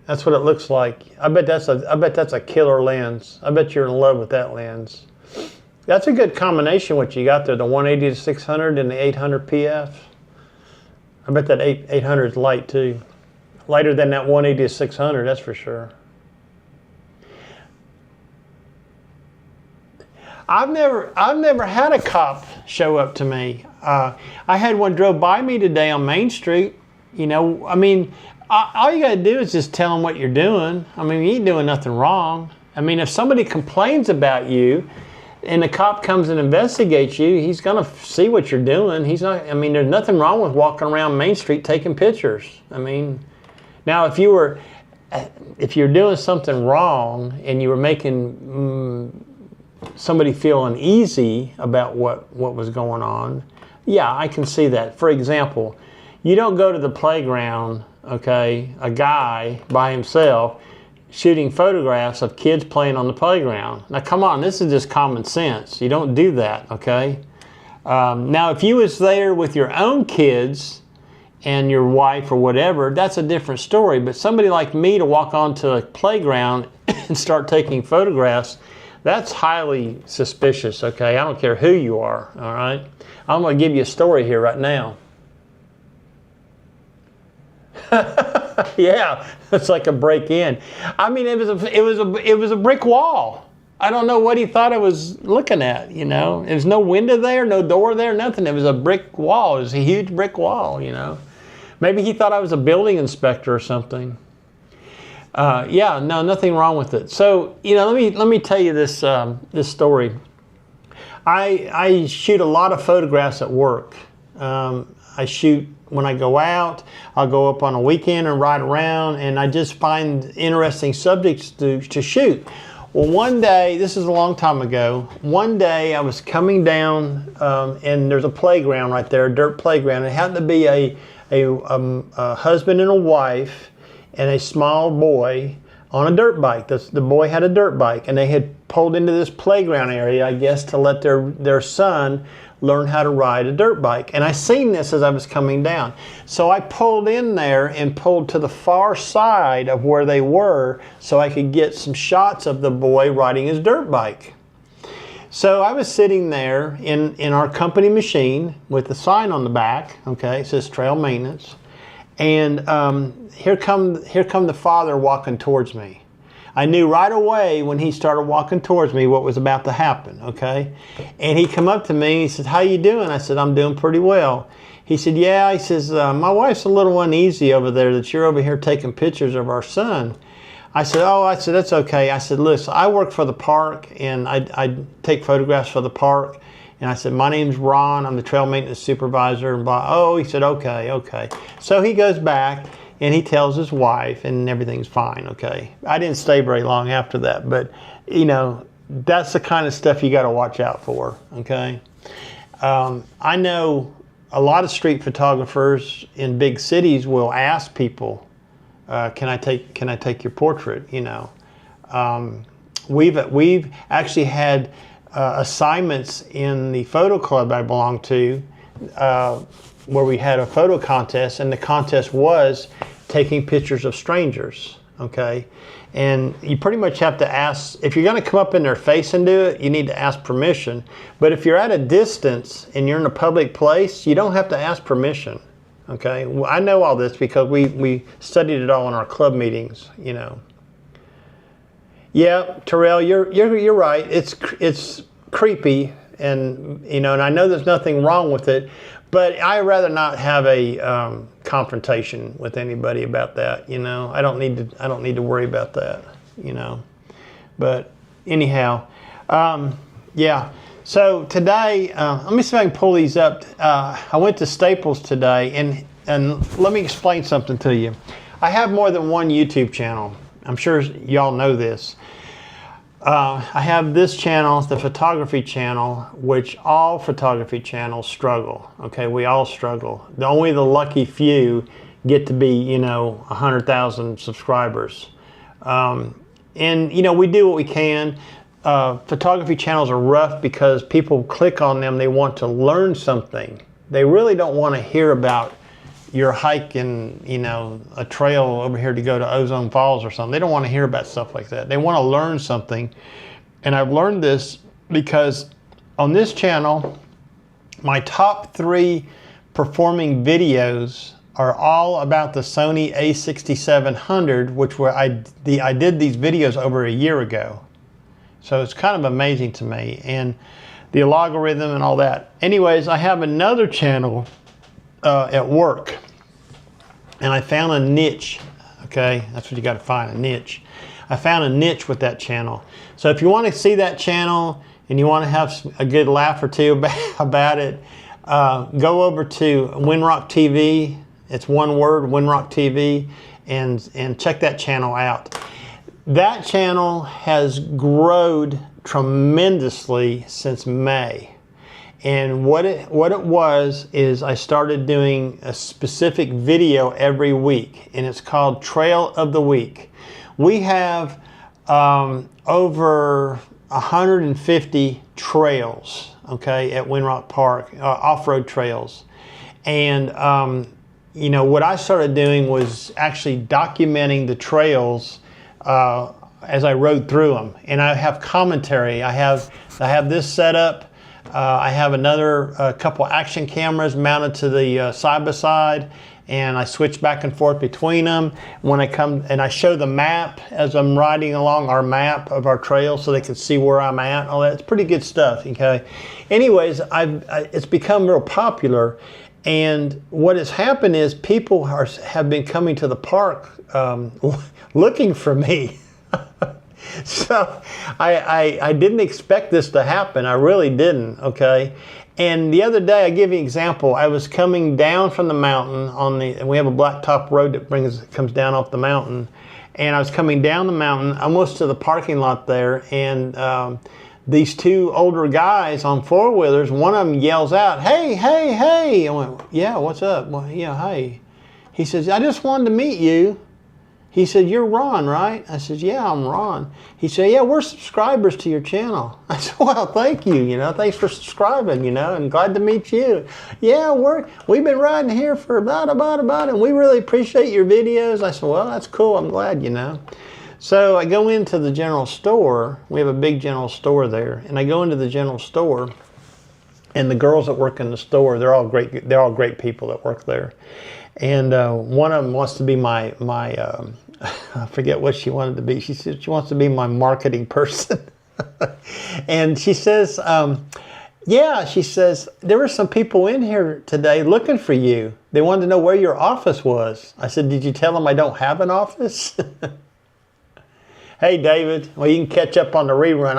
A: That's what it looks like. I bet that's a killer lens. I bet you're in love with that lens. That's a good combination what you got there, the 180 to 600 and the 800 PF. I bet that 800 is light too. Lighter than that 180 to 600, that's for sure. I've never had a cop show up to me. I had one drove by me today on Main Street. You know, I mean, all you got to do is just tell them what you're doing. I mean, you ain't doing nothing wrong. I mean, if somebody complains about you and the cop comes and investigates you, he's going to see what you're doing. He's not, I mean, there's nothing wrong with walking around Main Street taking pictures. I mean, now if you're doing something wrong and you were making somebody feel uneasy about what was going on, yeah, I can see that. For example, you don't go to the playground, okay, a guy by himself shooting photographs of kids playing on the playground. Now, come on, this is just common sense. You don't do that, okay? Now, if you was there with your own kids and your wife or whatever, that's a different story. But somebody like me to walk onto a playground and start taking photographs, that's highly suspicious, okay? I don't care who you are, all right? I'm going to give you a story here right now. Yeah, it's like a break-in. I mean, it was a brick wall. I don't know what he thought I was looking at, you know. There's no window there, no door there, nothing. It was a brick wall. It was a huge brick wall, you know. Maybe he thought I was a building inspector or something. Yeah, no, nothing wrong with it. So, you know, let me tell you this this story. I shoot a lot of photographs at work. I shoot when I go out. I'll go up on a weekend and ride around, and I just find interesting subjects to shoot. Well, one day, this is a long time ago, one day I was coming down, and there's a playground right there, a dirt playground. It happened to be a husband and a wife and a small boy on a dirt bike. The boy had a dirt bike, and they had pulled into this playground area, I guess, to let their son learn how to ride a dirt bike. And I seen this as I was coming down. So I pulled in there and pulled to the far side of where they were so I could get some shots of the boy riding his dirt bike. So I was sitting there in our company machine with the sign on the back, okay, it says trail maintenance. And here come the father walking towards me. I knew right away when he started walking towards me what was about to happen, okay? And he come up to me and he said, "How you doing?" I said, "I'm doing pretty well." He said, "Yeah," he says, "My wife's a little uneasy over there that you're over here taking pictures of our son." I said, "Oh," I said, "that's okay." I said, "Listen, I work for the park and I take photographs for the park." And I said, "My name's Ron, I'm the trail maintenance supervisor." And blah. Oh, he said, okay. So he goes back and he tells his wife and everything's fine, okay. I didn't stay very long after that, but you know, that's the kind of stuff you got to watch out for, okay. I know a lot of street photographers in big cities will ask people, can I take your portrait, you know. We've actually had assignments in the photo club I belong to where we had a photo contest, and the contest was taking pictures of strangers, okay? And you pretty much have to ask, if you're gonna come up in their face and do it, you need to ask permission. But if you're at a distance and you're in a public place, you don't have to ask permission, okay? Well, I know all this because we studied it all in our club meetings, you know. Yeah, Terrell, you're right. It's creepy, and you know, and I know there's nothing wrong with it, but I rather not have a confrontation with anybody about that. You know, I don't need to worry about that. You know, but anyhow, Yeah. So today, let me see if I can pull these up. I went to Staples today, and let me explain something to you. I have more than one YouTube channel. I'm sure y'all know this. I have this channel, the photography channel, which all photography channels struggle. Okay, we all struggle. Only the lucky few get to be, 100,000 subscribers. And, we do what we can. Photography channels are rough because people click on them, they want to learn something. They really don't want to hear about your hike in, a trail over here to go to Ozone Falls or something. They don't want to hear about stuff like that. They want to learn something. And I've learned this because on this channel, my top 3 performing videos are all about the Sony a6700, which I did these videos over a year ago. So it's kind of amazing to me, and the algorithm and all that. Anyways, I have another channel at work, and I found a niche. Okay, that's what you got to find, a niche. I found a niche with that channel. So if you want to see that channel and you want to have a good laugh or two about it, go over to Winrock TV. It's one word, Winrock TV, and check that channel out. That channel has grown tremendously since May. And what it was is I started doing a specific video every week, and it's called Trail of the Week. We have over 150 trails, okay, at Winrock Park, off-road trails. And what I started doing was actually documenting the trails as I rode through them, and I have commentary. I have this set up. I have another couple action cameras mounted to the side-by-side, and I switch back and forth between them. When I come and I show the map as I'm riding along, our map of our trail, so they can see where I'm at. All that, it's pretty good stuff. Okay. Anyways, it's become real popular, and what has happened is people have been coming to the park looking for me. So I didn't expect this to happen. I really didn't, okay? And the other day, I give you an example. I was coming down from the mountain and we have a blacktop road that comes down off the mountain. And I was coming down the mountain, almost to the parking lot there, and these 2 older guys on 4-wheelers, one of them yells out, "Hey, hey, hey!" I went, "Yeah, what's up?" "Well, yeah, hey." He says, "I just wanted to meet you." He said, "You're Ron, right?" I said, "Yeah, I'm Ron." He said, "Yeah, we're subscribers to your channel." I said, "Well, thank you, thanks for subscribing, and glad to meet you." "Yeah, we've been riding here for about, and we really appreciate your videos." I said, "Well, that's cool, I'm glad, So I go into the general store. We have a big general store there, and I go into the general store, and the girls that work in the store, they're all great people that work there. And one of them wants to be my I forget what she wanted to be. She said she wants to be my marketing person. And she says, yeah, she says, "There were some people in here today looking for you. They wanted to know where your office was." I said, "Did you tell them I don't have an office?" Hey, David, well, you can catch up on the rerun.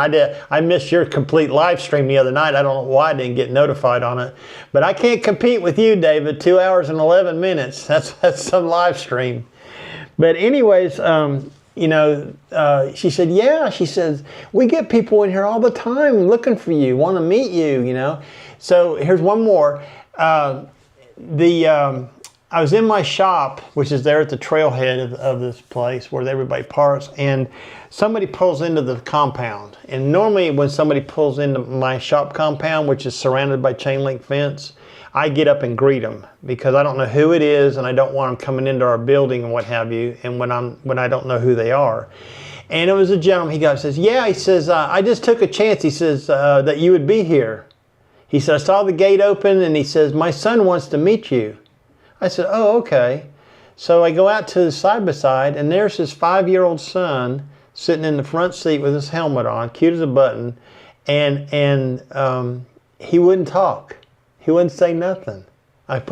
A: I missed your complete live stream the other night. I don't know why I didn't get notified on it. But I can't compete with you, David. 2 hours and 11 minutes. That's some live stream. But anyways, she said, "Yeah," she says, "we get people in here all the time looking for you, want to meet you, So here's one more. I was in my shop, which is there at the trailhead of this place where everybody parks, and somebody pulls into the compound. And normally when somebody pulls into my shop compound, which is surrounded by chain link fence, I get up and greet them because I don't know who it is, and I don't want them coming into our building and what have you, and when I don't know who they are. And it was a gentleman. He says, "Yeah," he says, "I just took a chance," he says, "that you would be here." He said, "I saw the gate open," and he says, "My son wants to meet you." I said, "Oh, okay." So I go out to the side-by-side, and there's his 5-year-old son sitting in the front seat with his helmet on, cute as a button, and he wouldn't talk. He wouldn't say nothing. I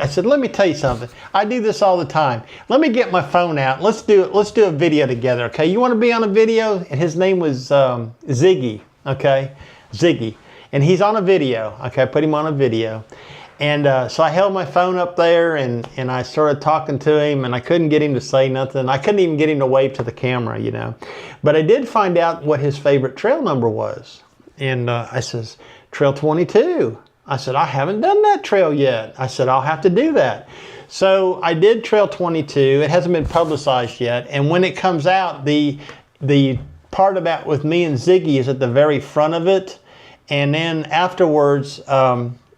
A: said, "Let me tell you something. I do this all the time. Let me get my phone out. Let's do a video together, okay? You want to be on a video?" And his name was Ziggy, okay? Ziggy. And he's on a video. Okay, I put him on a video. And so I held my phone up there and I started talking to him, and I couldn't get him to say nothing. I couldn't even get him to wave to the camera, you know. But I did find out what his favorite trail number was. And I says, Trail 22. I said, I haven't done that trail yet. I said, I'll have to do that. So I did Trail 22. It hasn't been publicized yet. And when it comes out, the part about with me and Ziggy is at the very front of it. And then afterwards,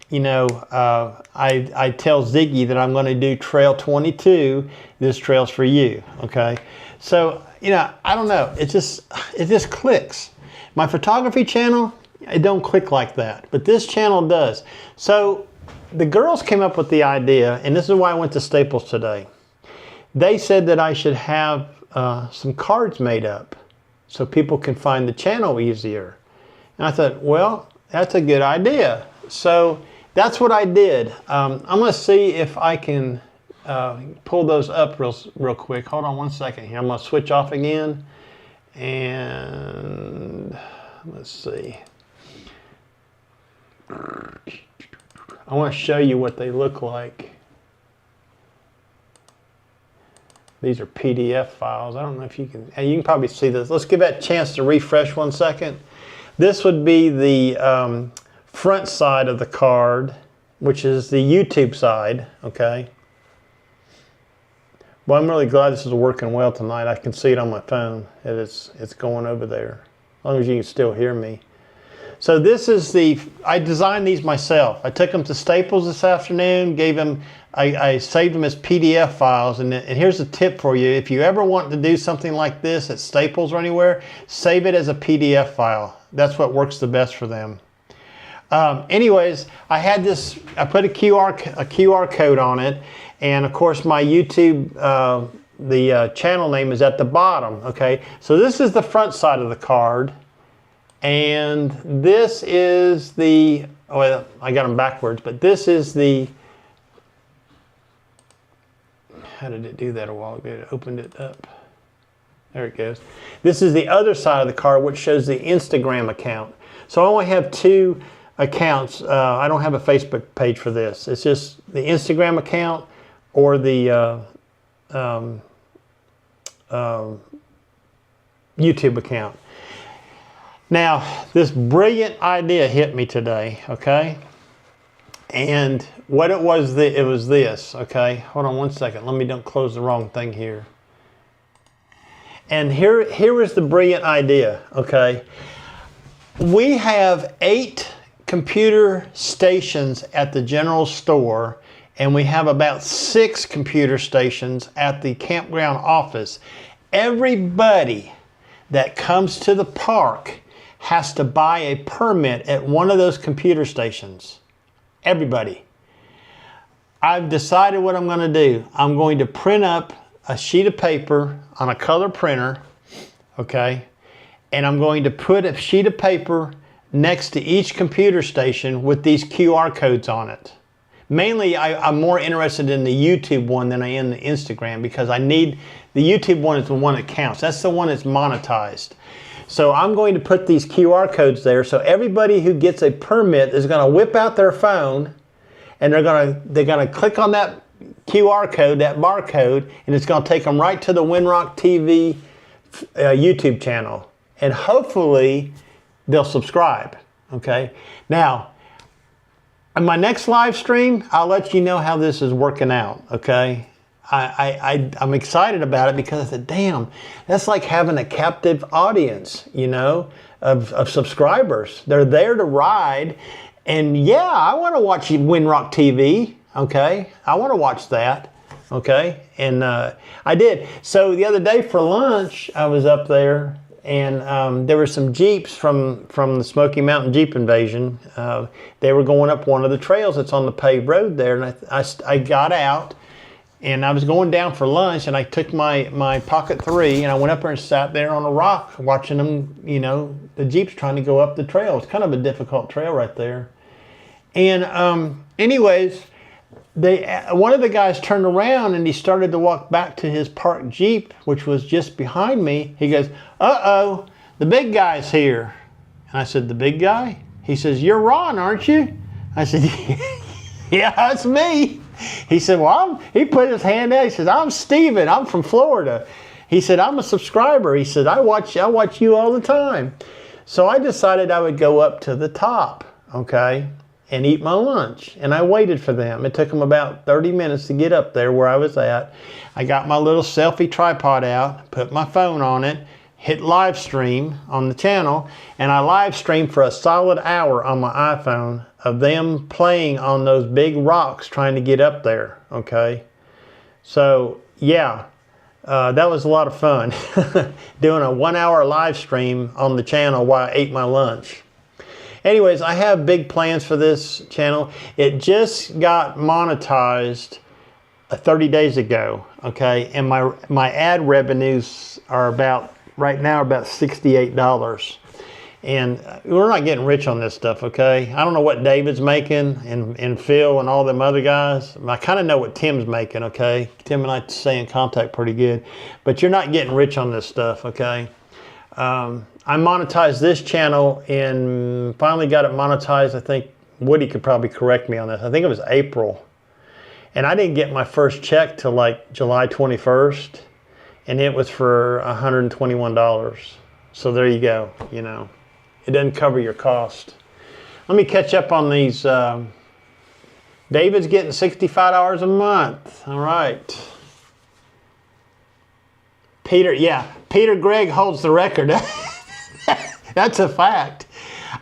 A: you know, I tell Ziggy that I'm going to do Trail 22. This trail's for you, okay? So, you know, I don't know. It just clicks. My photography channel, it don't click like that, but this channel does. So the girls came up with the idea, and this is why I went to Staples today. They said that I should have some cards made up so people can find the channel easier. And I thought, well, that's a good idea. So that's what I did. I'm going to see if I can pull those up real quick. Hold on one second here. I'm going to switch off again. And let's see. I want to show you what they look like. These are PDF files. I don't know if you can probably see this. Let's give that a chance to refresh 1 second. This would be the front side of the card, which is the YouTube side, okay? Well, I'm really glad this is working well tonight. I can see it on my phone. It's going over there, as long as you can still hear me. So this is I designed these myself. I took them to Staples this afternoon, I saved them as PDF files, and here's a tip for you. If you ever want to do something like this at Staples or anywhere, save it as a PDF file. That's what works the best for them. Anyways, I put a QR code on it, and of course my YouTube, the channel name is at the bottom, okay? So this is the front side of the card, and this is well, I got them backwards, but this is how did it do that a while ago? It opened it up. There it goes. This is the other side of the card, which shows the Instagram account. So I only have 2 accounts. I don't have a Facebook page for this. It's just the Instagram account or the YouTube account. Now, this brilliant idea hit me today, okay? And what it was this, okay? Hold on 1 second. Let me don't close the wrong thing here. And here is the brilliant idea, okay? We have 8 computer stations at the general store, and we have about 6 computer stations at the campground office. Everybody that comes to the park has to buy a permit at one of those computer stations. Everybody. I've decided what I'm going to do. I'm going to print up a sheet of paper on a color printer, okay? And I'm going to put a sheet of paper next to each computer station with these QR codes on it. Mainly, I'm more interested in the YouTube one than I am the Instagram, because the YouTube one is the one that counts. That's the one that's monetized. So I'm going to put these QR codes there, so everybody who gets a permit is going to whip out their phone, and they're going to click on that QR code, that barcode, and it's going to take them right to the Winrock TV YouTube channel. And hopefully they'll subscribe, okay? Now, in my next live stream, I'll let you know how this is working out, okay? I'm excited about it because I said, damn, that's like having a captive audience, you know, of subscribers. They're there to ride. And yeah, I want to watch Winrock TV, okay? I want to watch that, okay? And I did. So the other day for lunch, I was up there, and there were some Jeeps from the Smoky Mountain Jeep Invasion. They were going up one of the trails that's on the paved road there, and I got out, and I was going down for lunch, and I took my Pocket 3, and I went up there and sat there on a rock watching them, you know, the Jeeps trying to go up the trail. It's kind of a difficult trail right there. And anyways, one of the guys turned around, and he started to walk back to his parked Jeep, which was just behind me. He goes, uh-oh, the big guy's here. And I said, the big guy? He says, you're Ron, aren't you? I said, yeah, that's me. He said, well, he put his hand out. He says, I'm Steven. I'm from Florida. He said, I'm a subscriber. He said, I watch you all the time. So I decided I would go up to the top, okay, and eat my lunch. And I waited for them. It took them about 30 minutes to get up there where I was at. I got my little selfie tripod out, put my phone on it, hit live stream on the channel, and I live streamed for a solid hour on my iPhone of them playing on those big rocks trying to get up there, okay? So, yeah, that was a lot of fun, doing a 1 hour live stream on the channel while I ate my lunch. Anyways, I have big plans for this channel. It just got monetized 30 days ago, okay? And my ad revenues are about, right now, about $68. And we're not getting rich on this stuff, okay? I don't know what David's making and Phil and all them other guys. I kind of know what Tim's making, okay? Tim and I stay in contact pretty good. But you're not getting rich on this stuff, okay? I monetized this channel and finally got it monetized. I think Woody could probably correct me on this. I think it was April. And I didn't get my first check till like July 21st. And it was for $121. So there you go, you know. It doesn't cover your cost. Let me catch up on these. David's getting $65 a month. All right. Peter, yeah, Peter Gregg holds the record. That's a fact.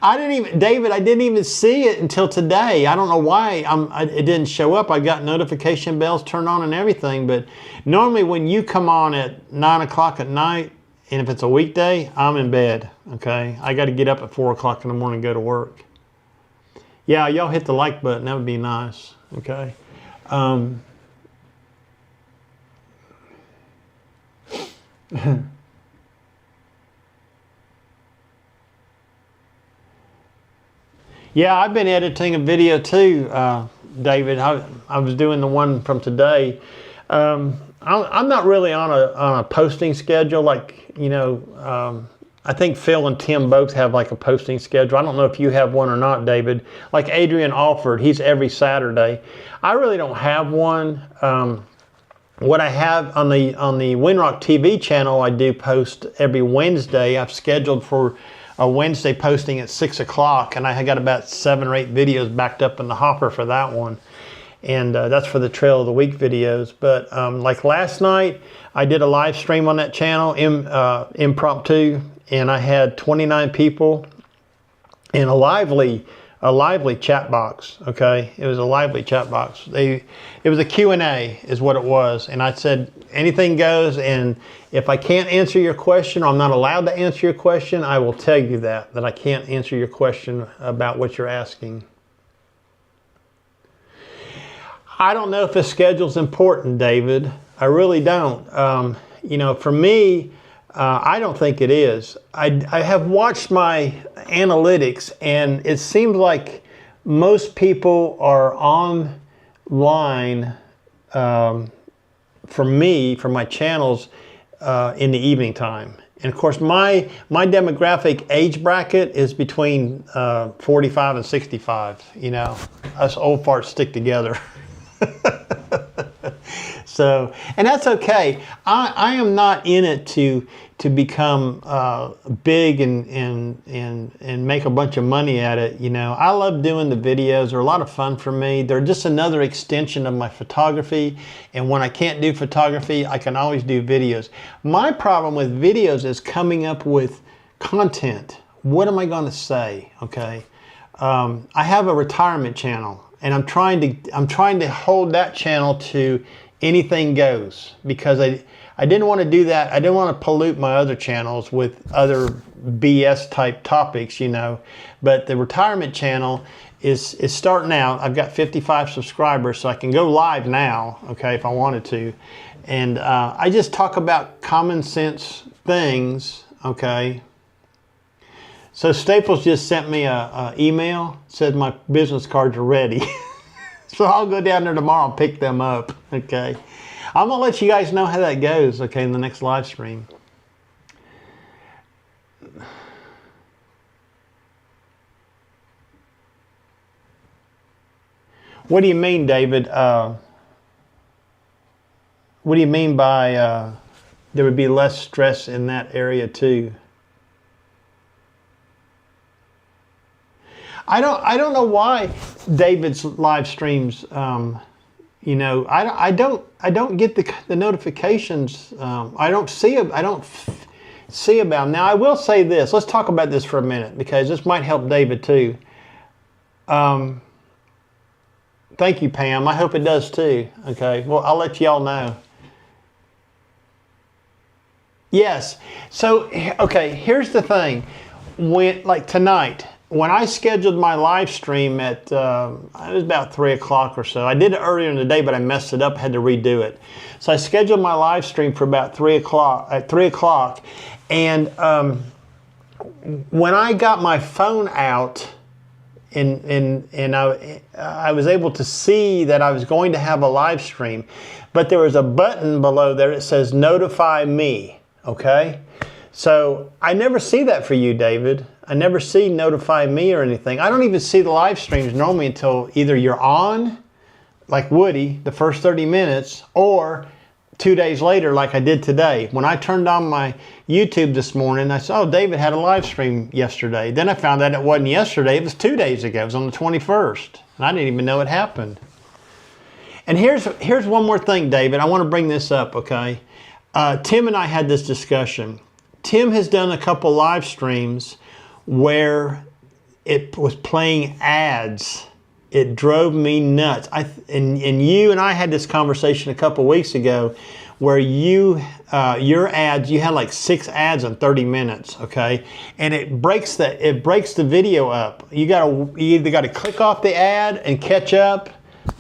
A: David, I didn't even see it until today. I don't know why it didn't show up. I got notification bells turned on and everything, but normally when you come on at 9 o'clock at night, and if it's a weekday, I'm in bed, okay? I got to get up at 4 o'clock in the morning and go to work. Yeah, y'all hit the like button. That would be nice, okay? Yeah, I've been editing a video too, David. I was doing the one from today. I'm not really on a posting schedule, like, you know, I think Phil and Tim both have like a posting schedule. I don't know if you have one or not, David. Like Adrian Alford, he's every Saturday. I really don't have one. What I have on the Winrock TV channel, I do post every Wednesday. I've scheduled for a Wednesday posting at 6 o'clock, and I got about 7 or 8 videos backed up in the hopper for that one. And that's for the Trail of the Week videos. But like last night, I did a live stream on that channel, impromptu, and I had 29 people and a lively chat box, okay? It was a lively chat box. It was a Q&A is what it was. And I said, anything goes, and if I can't answer your question, or I'm not allowed to answer your question, I will tell you that I can't answer your question about what you're asking. I don't know if the schedule's important, David. I really don't. You know, for me, I don't think it is. I have watched my analytics, and it seems like most people are online for me, for my channels, in the evening time. And of course, my demographic age bracket is between 45 and 65. You know, us old farts stick together. So, and that's okay. I am not in it to become big and make a bunch of money at it. You know, I love doing the videos. They're a lot of fun for me. They're just another extension of my photography. And when I can't do photography, I can always do videos. My problem with videos is coming up with content. What am I going to say? Okay, I have a retirement channel, and I'm trying to hold that channel to anything goes, because I didn't want to do that. I didn't want to pollute my other channels with other BS type topics, you know. But the retirement channel is starting out. I've got 55 subscribers, so I can go live now, okay, if I wanted to. And I just talk about common sense things, okay. So Staples just sent me a email, said my business cards are ready. So I'll go down there tomorrow and pick them up, okay? I'm going to let you guys know how that goes, okay, in the next live stream. What do you mean, David? What do you mean by there would be less stress in that area too? I don't know why David's live streams. You know, I don't get the notifications. I don't see about them. Now I will say this. Let's talk about this for a minute because this might help David too. Thank you, Pam. I hope it does too. Okay. Well, I'll let y'all know. Yes. So, okay, here's the thing. Like tonight, when I scheduled my live stream at, it was about 3 o'clock or so. I did it earlier in the day, but I messed it up, had to redo it. So I scheduled my live stream for about 3 o'clock. And when I got my phone out, and I was able to see that I was going to have a live stream, but there was a button below there that says notify me. Okay, so I never see that for you, David. I never see notify me or anything. I don't even see the live streams normally until either you're on, like Woody, the first 30 minutes, or 2 days later, like I did today. When I turned on my YouTube this morning, I saw, oh, David had a live stream yesterday. Then I found out it wasn't yesterday, it was 2 days ago. It was on the 21st, and I didn't even know it happened. And here's one more thing, David. I want to bring this up, okay? Tim and I had this discussion. Tim has done a couple live streams where it was playing ads. It drove me nuts. And you and I had this conversation a couple weeks ago where your ads, you had like 6 ads in 30 minutes, okay? And it breaks the video up. You either got to click off the ad and catch up,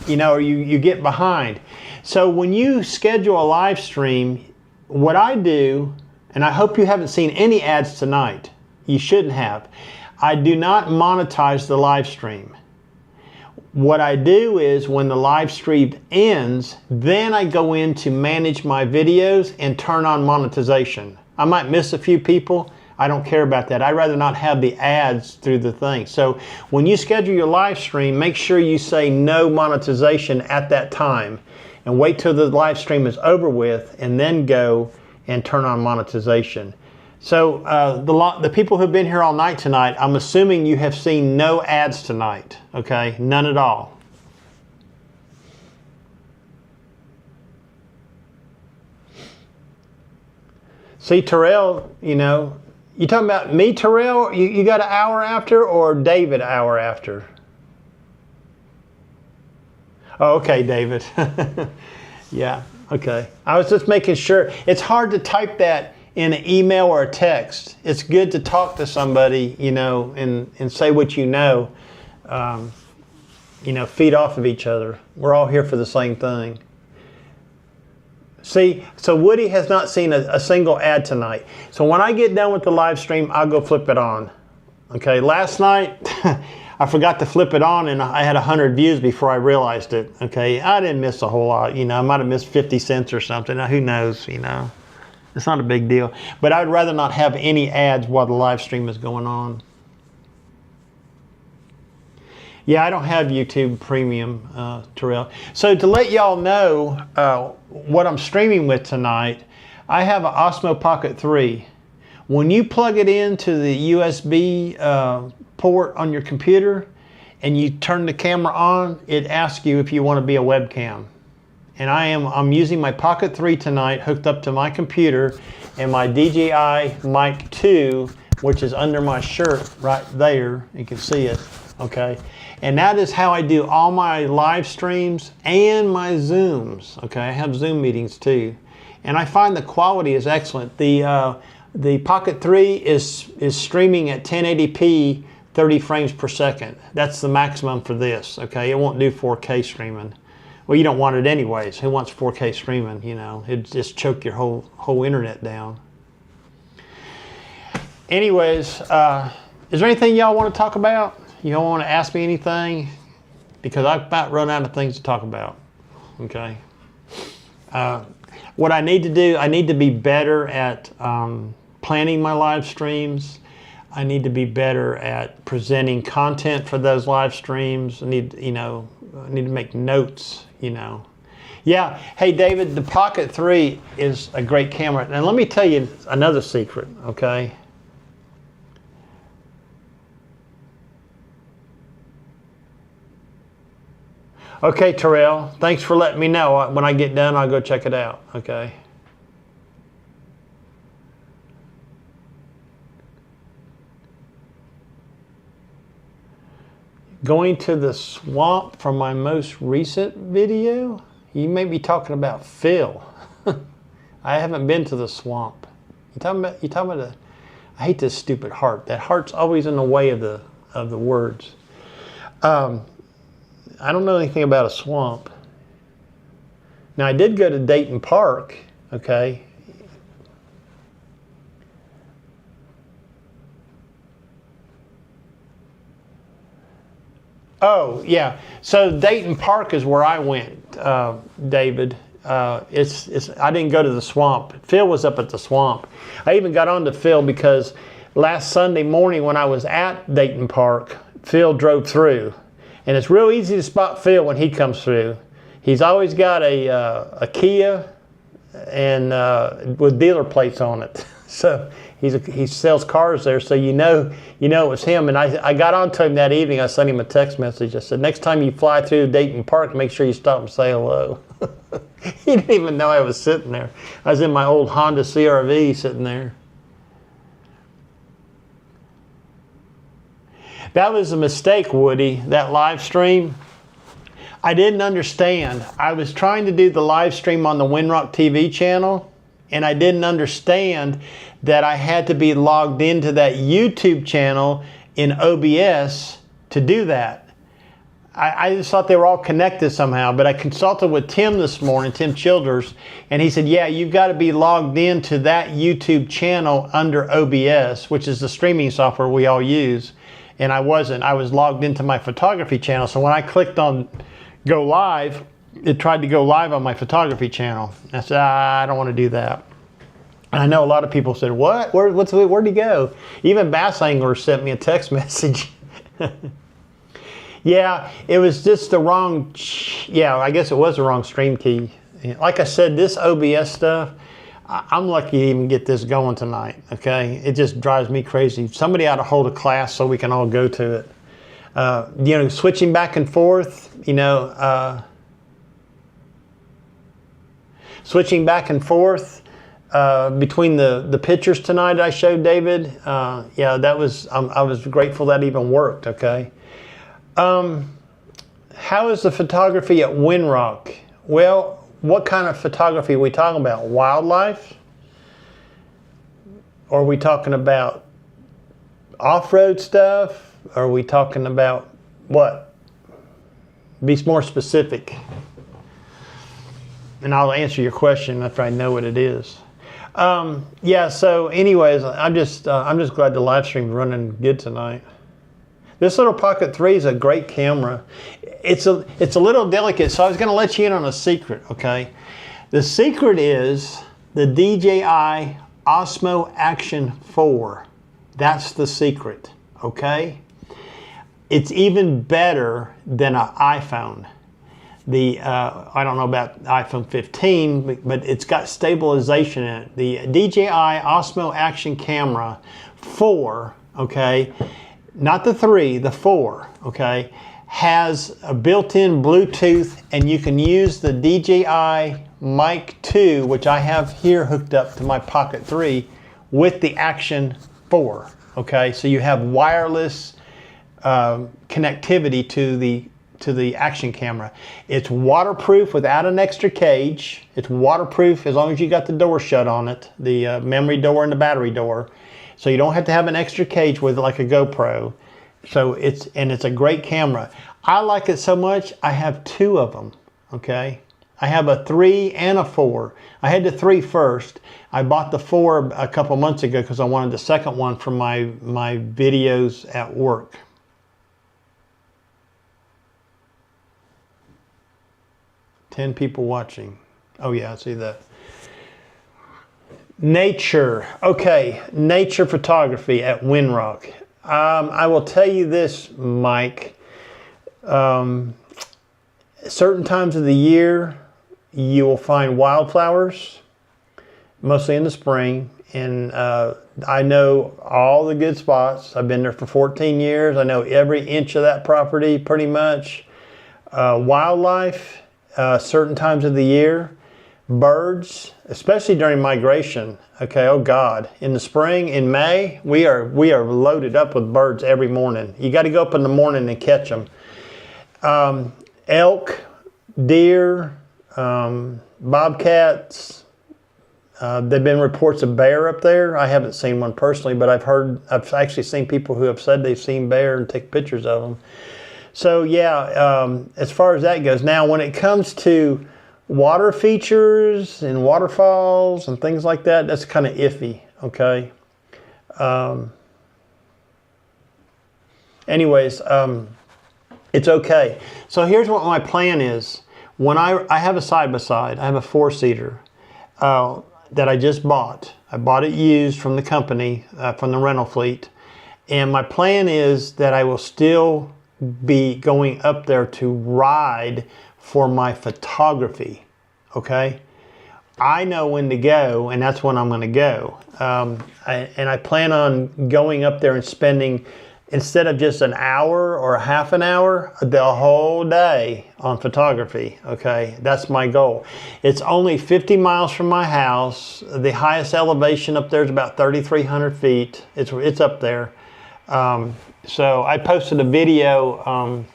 A: you know, or you get behind. So when you schedule a live stream, what I do, and I hope you haven't seen any ads tonight, you shouldn't have, I do not monetize the live stream. What I do is when the live stream ends, then I go in to manage my videos and turn on monetization. I might miss a few people. I don't care about that. I'd rather not have the ads through the thing. So when you schedule your live stream, make sure you say no monetization at that time. And wait till the live stream is over with and then go and turn on monetization. So the people who've been here all night tonight, I'm assuming you have seen no ads tonight, okay? None at all. See, Terrell, you know, you talking about me, Terrell? You got an hour after or David an hour after? Oh, okay, David. Yeah, okay. I was just making sure. It's hard to type that in an email or a text. It's good to talk to somebody, you know, and say what you know, feed off of each other. We're all here for the same thing. See, so Woody has not seen a single ad tonight. So when I get done with the live stream, I'll go flip it on. Okay, last night, I forgot to flip it on and I had 100 views before I realized it. Okay, I didn't miss a whole lot. You know, I might have missed 50 cents or something. Now, who knows, you know. It's not a big deal. But I'd rather not have any ads while the live stream is going on. Yeah, I don't have YouTube Premium, Terrell. So to let y'all know what I'm streaming with tonight, I have an Osmo Pocket 3. When you plug it into the USB port on your computer and you turn the camera on, it asks you if you want to be a webcam. And I'm using my Pocket 3 tonight hooked up to my computer and my DJI Mic 2, which is under my shirt right there. You can see it, okay? And that is how I do all my live streams and my Zooms, okay? I have Zoom meetings too. And I find the quality is excellent. The Pocket 3 is streaming at 1080p, 30 frames per second. That's the maximum for this, okay? It won't do 4K streaming. Well, you don't want it anyways. Who wants 4K streaming, you know? It'd just choke your whole internet down. Anyways, is there anything y'all want to talk about? You don't want to ask me anything? Because I've about run out of things to talk about, okay? What I need to do, I need to be better at planning my live streams. I need to be better at presenting content for those live streams. I need, you know, I need to make notes, you know. Yeah, hey David, the Pocket 3 is a great camera. And let me tell you another secret, okay? Okay, Terrell, thanks for letting me know. When I get done, I'll go check it out, okay? Going to the swamp from my most recent video? You may be talking about Phil. I haven't been to the swamp. You talking about I hate this stupid heart. That heart's always in the way of the words. I don't know anything about a swamp. Now I did go to Dayton Park, okay? Oh, yeah. So Dayton Park is where I went, David. I didn't go to the swamp. Phil was up at the swamp. I even got on to Phil because last Sunday morning when I was at Dayton Park, Phil drove through. And it's real easy to spot Phil when he comes through. He's always got a Kia and with dealer plates on it. So he sells cars there, so you know it was him. And I got on to him that evening. I sent him a text message. I said, next time you fly through Dayton Park, make sure you stop and say hello. He didn't even know I was sitting there. I was in my old Honda CRV sitting there. That was a mistake, Woody, that live stream. I didn't understand. I was trying to do the live stream on the Winrock TV channel, and I didn't understand that I had to be logged into that YouTube channel in OBS to do that. I just thought they were all connected somehow, but I consulted with Tim this morning, Tim Childers, and he said, yeah, you've got to be logged into that YouTube channel under OBS, which is the streaming software we all use. And I wasn't. I was logged into my photography channel. So when I clicked on go live, it tried to go live on my photography channel. I said, I don't want to do that. And I know a lot of people said, what? Where'd he go? Even Bass Angler sent me a text message. Yeah, it was just the wrong, I guess it was the wrong stream key. Like I said, this OBS stuff, I'm lucky to even get this going tonight, okay? It just drives me crazy. Somebody ought to hold a class so we can all go to it. You know, switching back and forth, switching back and forth between the pictures tonight I showed David. Yeah, that was, I was grateful that even worked, okay? How is the photography at Winrock? Well, what kind of photography are we talking about? Wildlife? Or are we talking about off-road stuff? Or are we talking about what? Be more specific. And I'll answer your question after I know what it is. Yeah, so anyways, I'm just glad the live stream's running good tonight. This little Pocket 3 is a great camera. It's a little delicate, so I was going to let you in on a secret, okay? The secret is the DJI Osmo Action 4. That's the secret, okay? It's even better than an iPhone. I don't know about iPhone 15, but it's got stabilization in it. The DJI Osmo Action Camera 4, okay? Not the 3, the 4, okay, has a built-in Bluetooth, and you can use the DJI Mic 2, which I have here hooked up to my Pocket 3, with the Action 4, okay? So you have wireless connectivity to the Action camera. It's waterproof without an extra cage. It's waterproof as long as you got the door shut on it, the memory door and the battery door. So you don't have to have an extra cage with it like a GoPro. So it's a great camera. I like it so much, I have 2 of them, okay? I have a 3 and a 4. I had the 3 first. I bought the 4 a couple months ago because I wanted the second one for my videos at work. Ten people watching. Oh yeah, I see that. Nature. Okay, nature photography at Winrock. I will tell you this, Mike. Certain times of the year, you will find wildflowers, mostly in the spring. And I know all the good spots. I've been there for 14 years. I know every inch of that property pretty much. Wildlife, certain times of the year. Birds, especially during migration. Okay, oh God. In the spring, in May, we are loaded up with birds every morning. You got to go up in the morning and catch them. Elk, deer, bobcats. There've been reports of bear up there. I haven't seen one personally, but I've actually seen people who have said they've seen bear and take pictures of them. So yeah, as far as that goes. Now, when it comes to water features and waterfalls and things like that, that's kind of iffy, okay? Anyways, it's okay. So here's what my plan is. When I have a side-by-side, I have a 4-seater that I just bought. I bought it used from the company, from the rental fleet. And my plan is that I will still be going up there to ride for my photography, okay? I know when to go, and that's when I'm going to go. And I plan on going up there and spending, instead of just an hour or a half an hour, the whole day on photography, okay? That's my goal. It's only 50 miles from my house. The highest elevation up there is about 3,300 feet. It's up there. So I posted a video,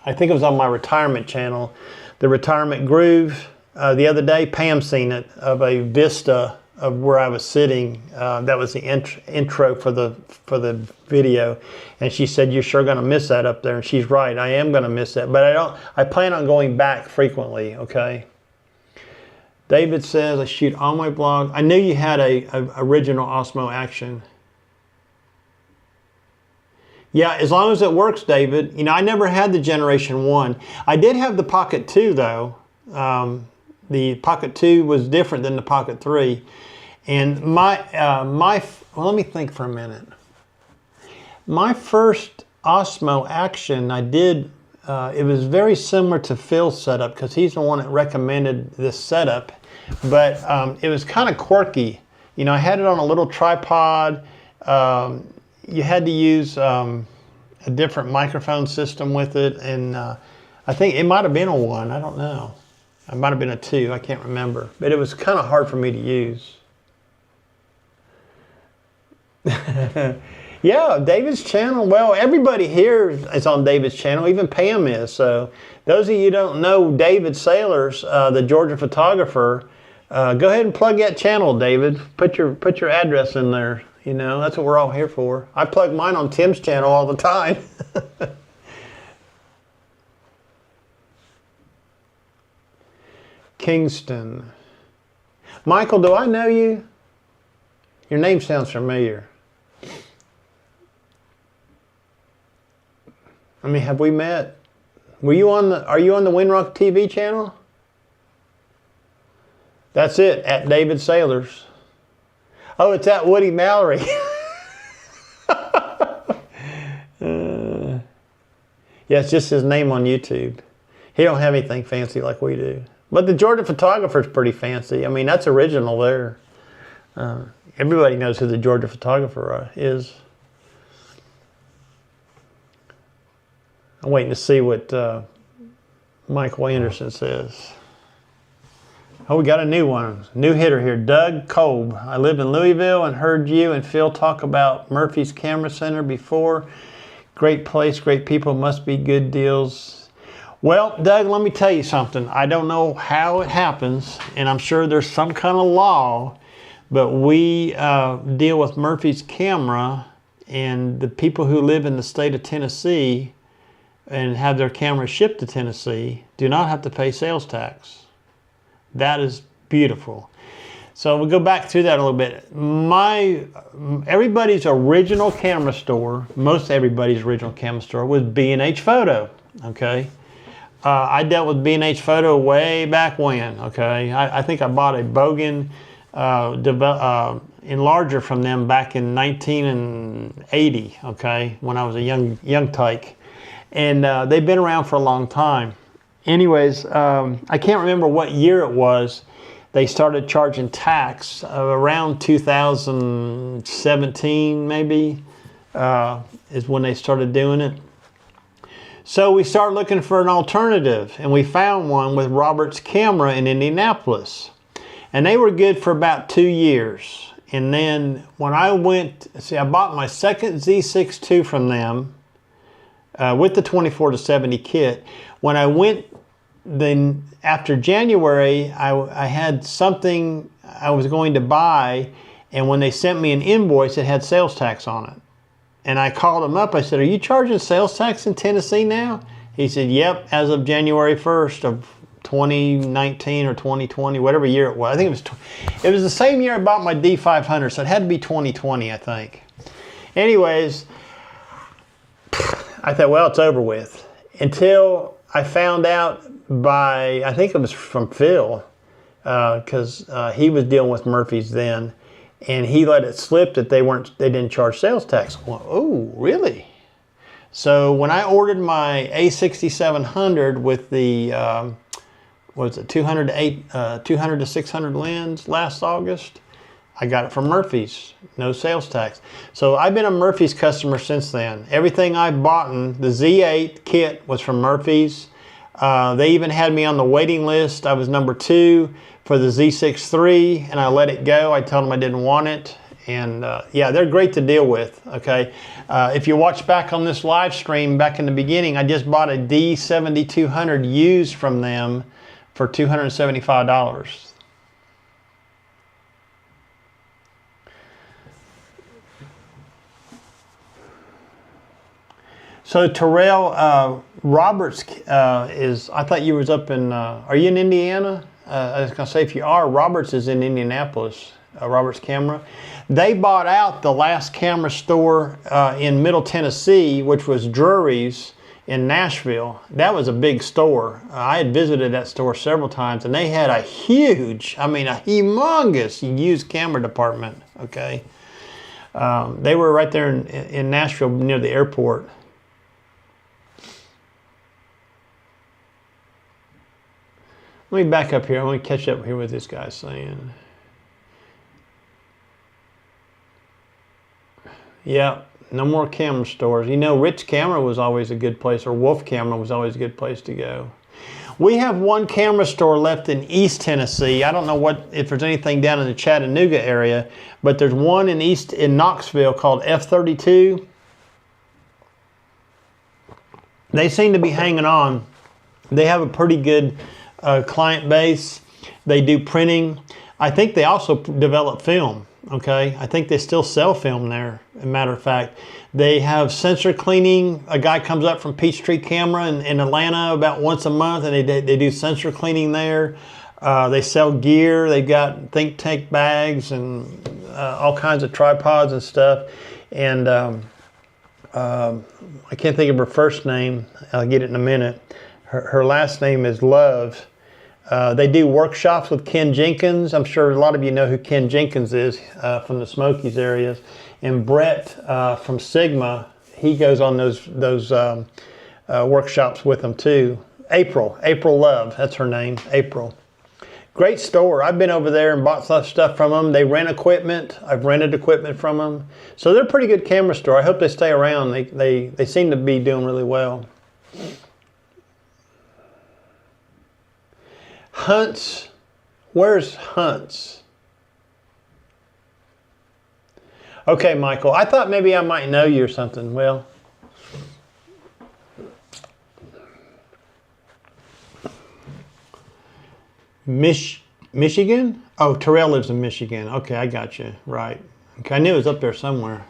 A: I think it was on my retirement channel, the Retirement Groove, the other day. Pam seen it, of a vista of where I was sitting. That was the intro for the video, and she said, "You're sure going to miss that up there." And she's right. I am going to miss that, but I plan on going back frequently. Okay. David says, "I shoot all my blog." I knew you had a original Osmo Action. Yeah, as long as it works, David. You know, I never had the Generation 1. I did have the Pocket 2, though. The Pocket 2 was different than the Pocket 3. And well, let me think for a minute. My first Osmo Action, I did, it was very similar to Phil's setup, because he's the one that recommended this setup. But it was kind of quirky. You know, I had it on a little tripod. You had to use a different microphone system with it, and I think it might have been a 1. I don't know. It might have been a 2. I can't remember. But it was kind of hard for me to use. Yeah, David's channel. Well, everybody here is on David's channel. Even Pam is. So those of you who don't know David Sailors, the Georgia photographer, go ahead and plug that channel, David. Put your address in there. You know, that's what we're all here for. I plug mine on Tim's channel all the time. Kingston. Michael, do I know you? Your name sounds familiar. I mean, have we met? Are you on the Windrock TV channel? That's it, at David Sailors. Oh, it's at Woody Mallory. Yeah, it's just his name on YouTube. He don't have anything fancy like we do. But the Georgia photographer is pretty fancy. I mean, that's original there. Everybody knows who the Georgia photographer is. I'm waiting to see what Michael Anderson says. Oh, we got a new one. New hitter here. Doug Kolb. I live in Louisville and heard you and Phil talk about Murphy's Camera Center before. Great place, great people, must be good deals. Well, Doug, let me tell you something. I don't know how it happens, and I'm sure there's some kind of law, but we deal with Murphy's Camera, and the people who live in the state of Tennessee and have their cameras shipped to Tennessee do not have to pay sales tax. That is beautiful. So we'll go back through that a little bit. Everybody's original camera store, most everybody's original camera store was B&H Photo, okay? I dealt with B&H Photo way back when, okay? I think I bought a Bogan enlarger from them back in 1980, okay? When I was a young tyke. And they've been around for a long time. anyways, I can't remember what year it was. They started charging tax around 2017, maybe, is when they started doing it. So we started looking for an alternative, and we found one with Roberts Camera in Indianapolis. And they were good for about 2 years. And then when I went, see, I bought my second Z6 II from them with the 24 to 70 kit. When I went, then after January, I had something I was going to buy, and when they sent me an invoice, it had sales tax on it. And I called him up. I said, "Are you charging sales tax in Tennessee now?" He said, "Yep, as of January 1st of 2019 or 2020, whatever year it was." I think it was the same year I bought my D500, so it had to be 2020, I think. Anyways, I thought, well, it's over with. Until I found out by, I think it was from Phil, because he was dealing with Murphy's then, and he let it slip that they didn't charge sales tax. Well, oh, really? So when I ordered my A6700 with the, what was it, 200 to 600 lens last August, I got it from Murphy's, no sales tax. So I've been a Murphy's customer since then. Everything I bought in the Z8 kit was from Murphy's. They even had me on the waiting list. I was number 2 for the Z6 III, and I let it go. I told them I didn't want it. And yeah, they're great to deal with, okay? If you watch back on this live stream back in the beginning, I just bought a D7200 used from them for $275. So Terrell, Roberts is, I thought you was up in, are you in Indiana? I was gonna say, if you are, Roberts is in Indianapolis, Roberts Camera. They bought out the last camera store in Middle Tennessee, which was Drury's in Nashville. That was a big store. I had visited that store several times, and they had a huge, I mean, a humongous used camera department, okay? They were right there in Nashville near the airport. Let me back up here. I want to catch up here with this guy saying. Yeah, no more camera stores. You know, Rich Camera was always a good place, or Wolf Camera was always a good place to go. We have one camera store left in East Tennessee. I don't know if there's anything down in the Chattanooga area, but there's one in Knoxville called F32. They seem to be hanging on. They have a pretty good client base. They do printing. I think they also develop film, okay? I think they still sell film there, as a matter of fact. They have sensor cleaning. A guy comes up from Peachtree Camera in Atlanta about once a month, and they do sensor cleaning there. They sell gear. They've got think tank bags and all kinds of tripods and stuff. And I can't think of her first name. I'll get it in a minute. Her last name is Love. They do workshops with Ken Jenkins. I'm sure a lot of you know who Ken Jenkins is from the Smokies areas. And Brett from Sigma, he goes on those workshops with them too. April Love, that's her name, April. Great store. I've been over there and bought stuff from them. They rent equipment. I've rented equipment from them. So they're a pretty good camera store. I hope they stay around. They seem to be doing really well. Hunts, where's Hunts? Okay, Michael, I thought maybe I might know you or something. Well, Michigan? Oh, Terrell lives in Michigan. Okay, I got you. Right. Okay, I knew it was up there somewhere.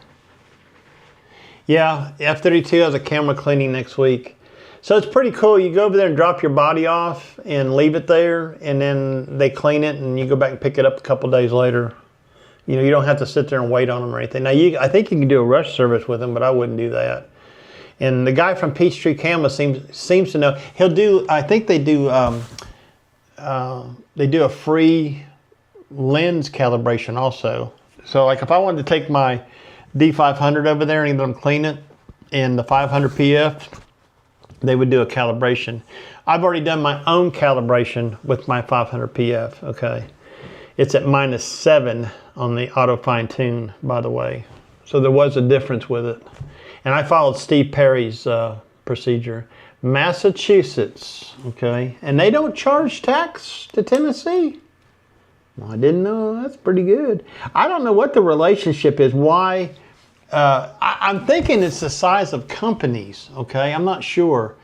A: Yeah, F32 has a camera cleaning next week. So it's pretty cool. You go over there and drop your body off and leave it there, and then they clean it, and you go back and pick it up a couple days later. You know, you don't have to sit there and wait on them or anything. Now, I think you can do a rush service with them, but I wouldn't do that. And the guy from Peachtree Camera seems to know. He'll do. I think they do a free lens calibration also. So, like, if I wanted to take my D500 over there and let them clean it, and the 500 PF. They would do a calibration. I've already done my own calibration with my 500 PF, okay? It's at -7 on the auto fine tune, by the way. So there was a difference with it. And I followed Steve Perry's procedure. Massachusetts, okay? And they don't charge tax to Tennessee. Well, I didn't know. That's pretty good. I don't know what the relationship is. Why? I'm thinking it's the size of companies, okay? I'm not sure.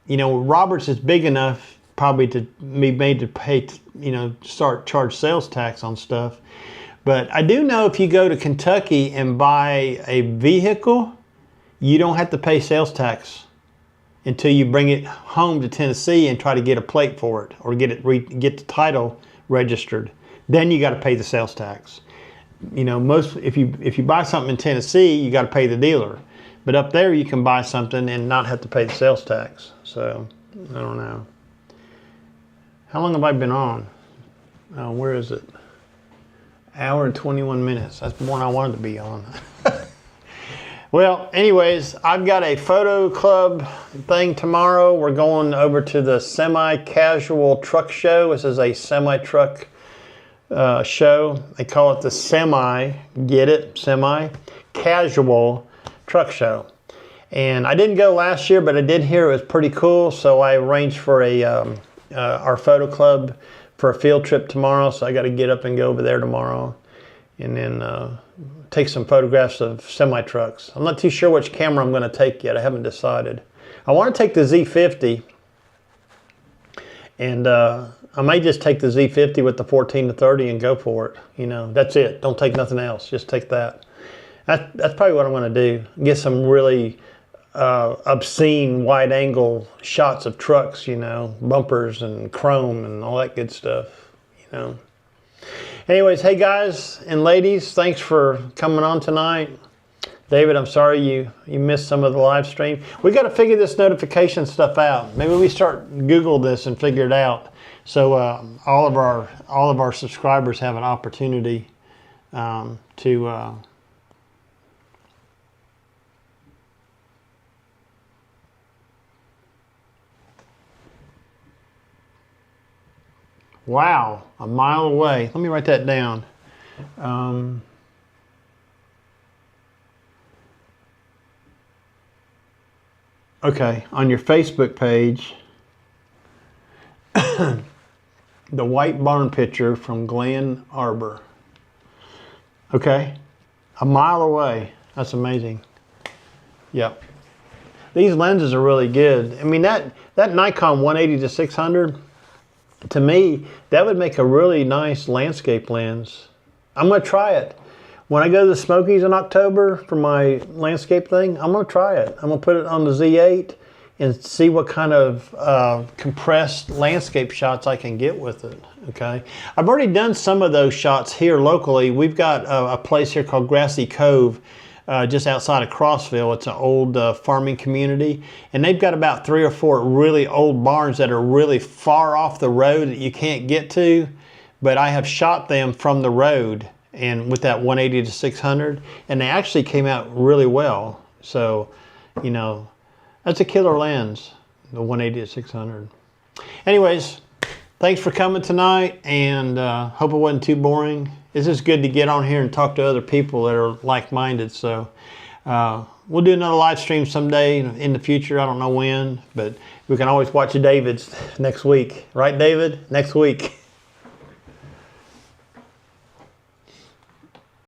A: You know, Roberts is big enough probably to be made to pay, you know, charge sales tax on stuff. But I do know if you go to Kentucky and buy a vehicle, you don't have to pay sales tax until you bring it home to Tennessee and try to get a plate for it or get the title registered. Then you got to pay the sales tax. You know, if you buy something in Tennessee, you got to pay the dealer. But up there, you can buy something and not have to pay the sales tax. So I don't know. How long have I been on? Oh, where is it? Hour and 21 minutes. That's the one I wanted to be on. Well, anyways, I've got a photo club thing tomorrow. We're going over to the semi-casual truck show. This is a semi-truck show. They call it the get it? Semi-casual truck show. And I didn't go last year, but I did hear it was pretty cool. So I arranged for our photo club for a field trip tomorrow. So I got to get up and go over there tomorrow and then take some photographs of semi-trucks. I'm not too sure which camera I'm going to take yet. I haven't decided. I want to take the Z50, and I may just take the Z50 with the 14-30 and go for it. You know, that's it. Don't take nothing else. Just take that. That's probably what I'm going to do. Get some really obscene wide-angle shots of trucks, you know, bumpers and chrome and all that good stuff, you know. Anyways, hey guys and ladies, thanks for coming on tonight. David, I'm sorry you missed some of the live stream. We got to figure this notification stuff out. Maybe we start Google this and figure it out. So all of our subscribers have an opportunity to wow, a mile away. Let me write that down. Okay, on your Facebook page, the white barn picture from Glen Arbor. Okay, a mile away. That's amazing. Yep. These lenses are really good. I mean, that Nikon 180-600, to me, that would make a really nice landscape lens. I'm going to try it. When I go to the Smokies in October for my landscape thing, I'm going to try it. I'm going to put it on the Z8 and see what kind of compressed landscape shots I can get with it, okay? I've already done some of those shots here locally. We've got a place here called Grassy Cove, just outside of Crossville. It's an old farming community, and they've got about 3 or 4 really old barns that are really far off the road that you can't get to, but I have shot them from the road and with that 180-600, and they actually came out really well. So, you know, that's a killer lens, the 180-600. Anyways, thanks for coming tonight, and hope it wasn't too boring. It's just good to get on here and talk to other people that are like-minded. So we'll do another live stream someday in the future. I don't know when, but we can always watch David's next week. Right, David? Next week.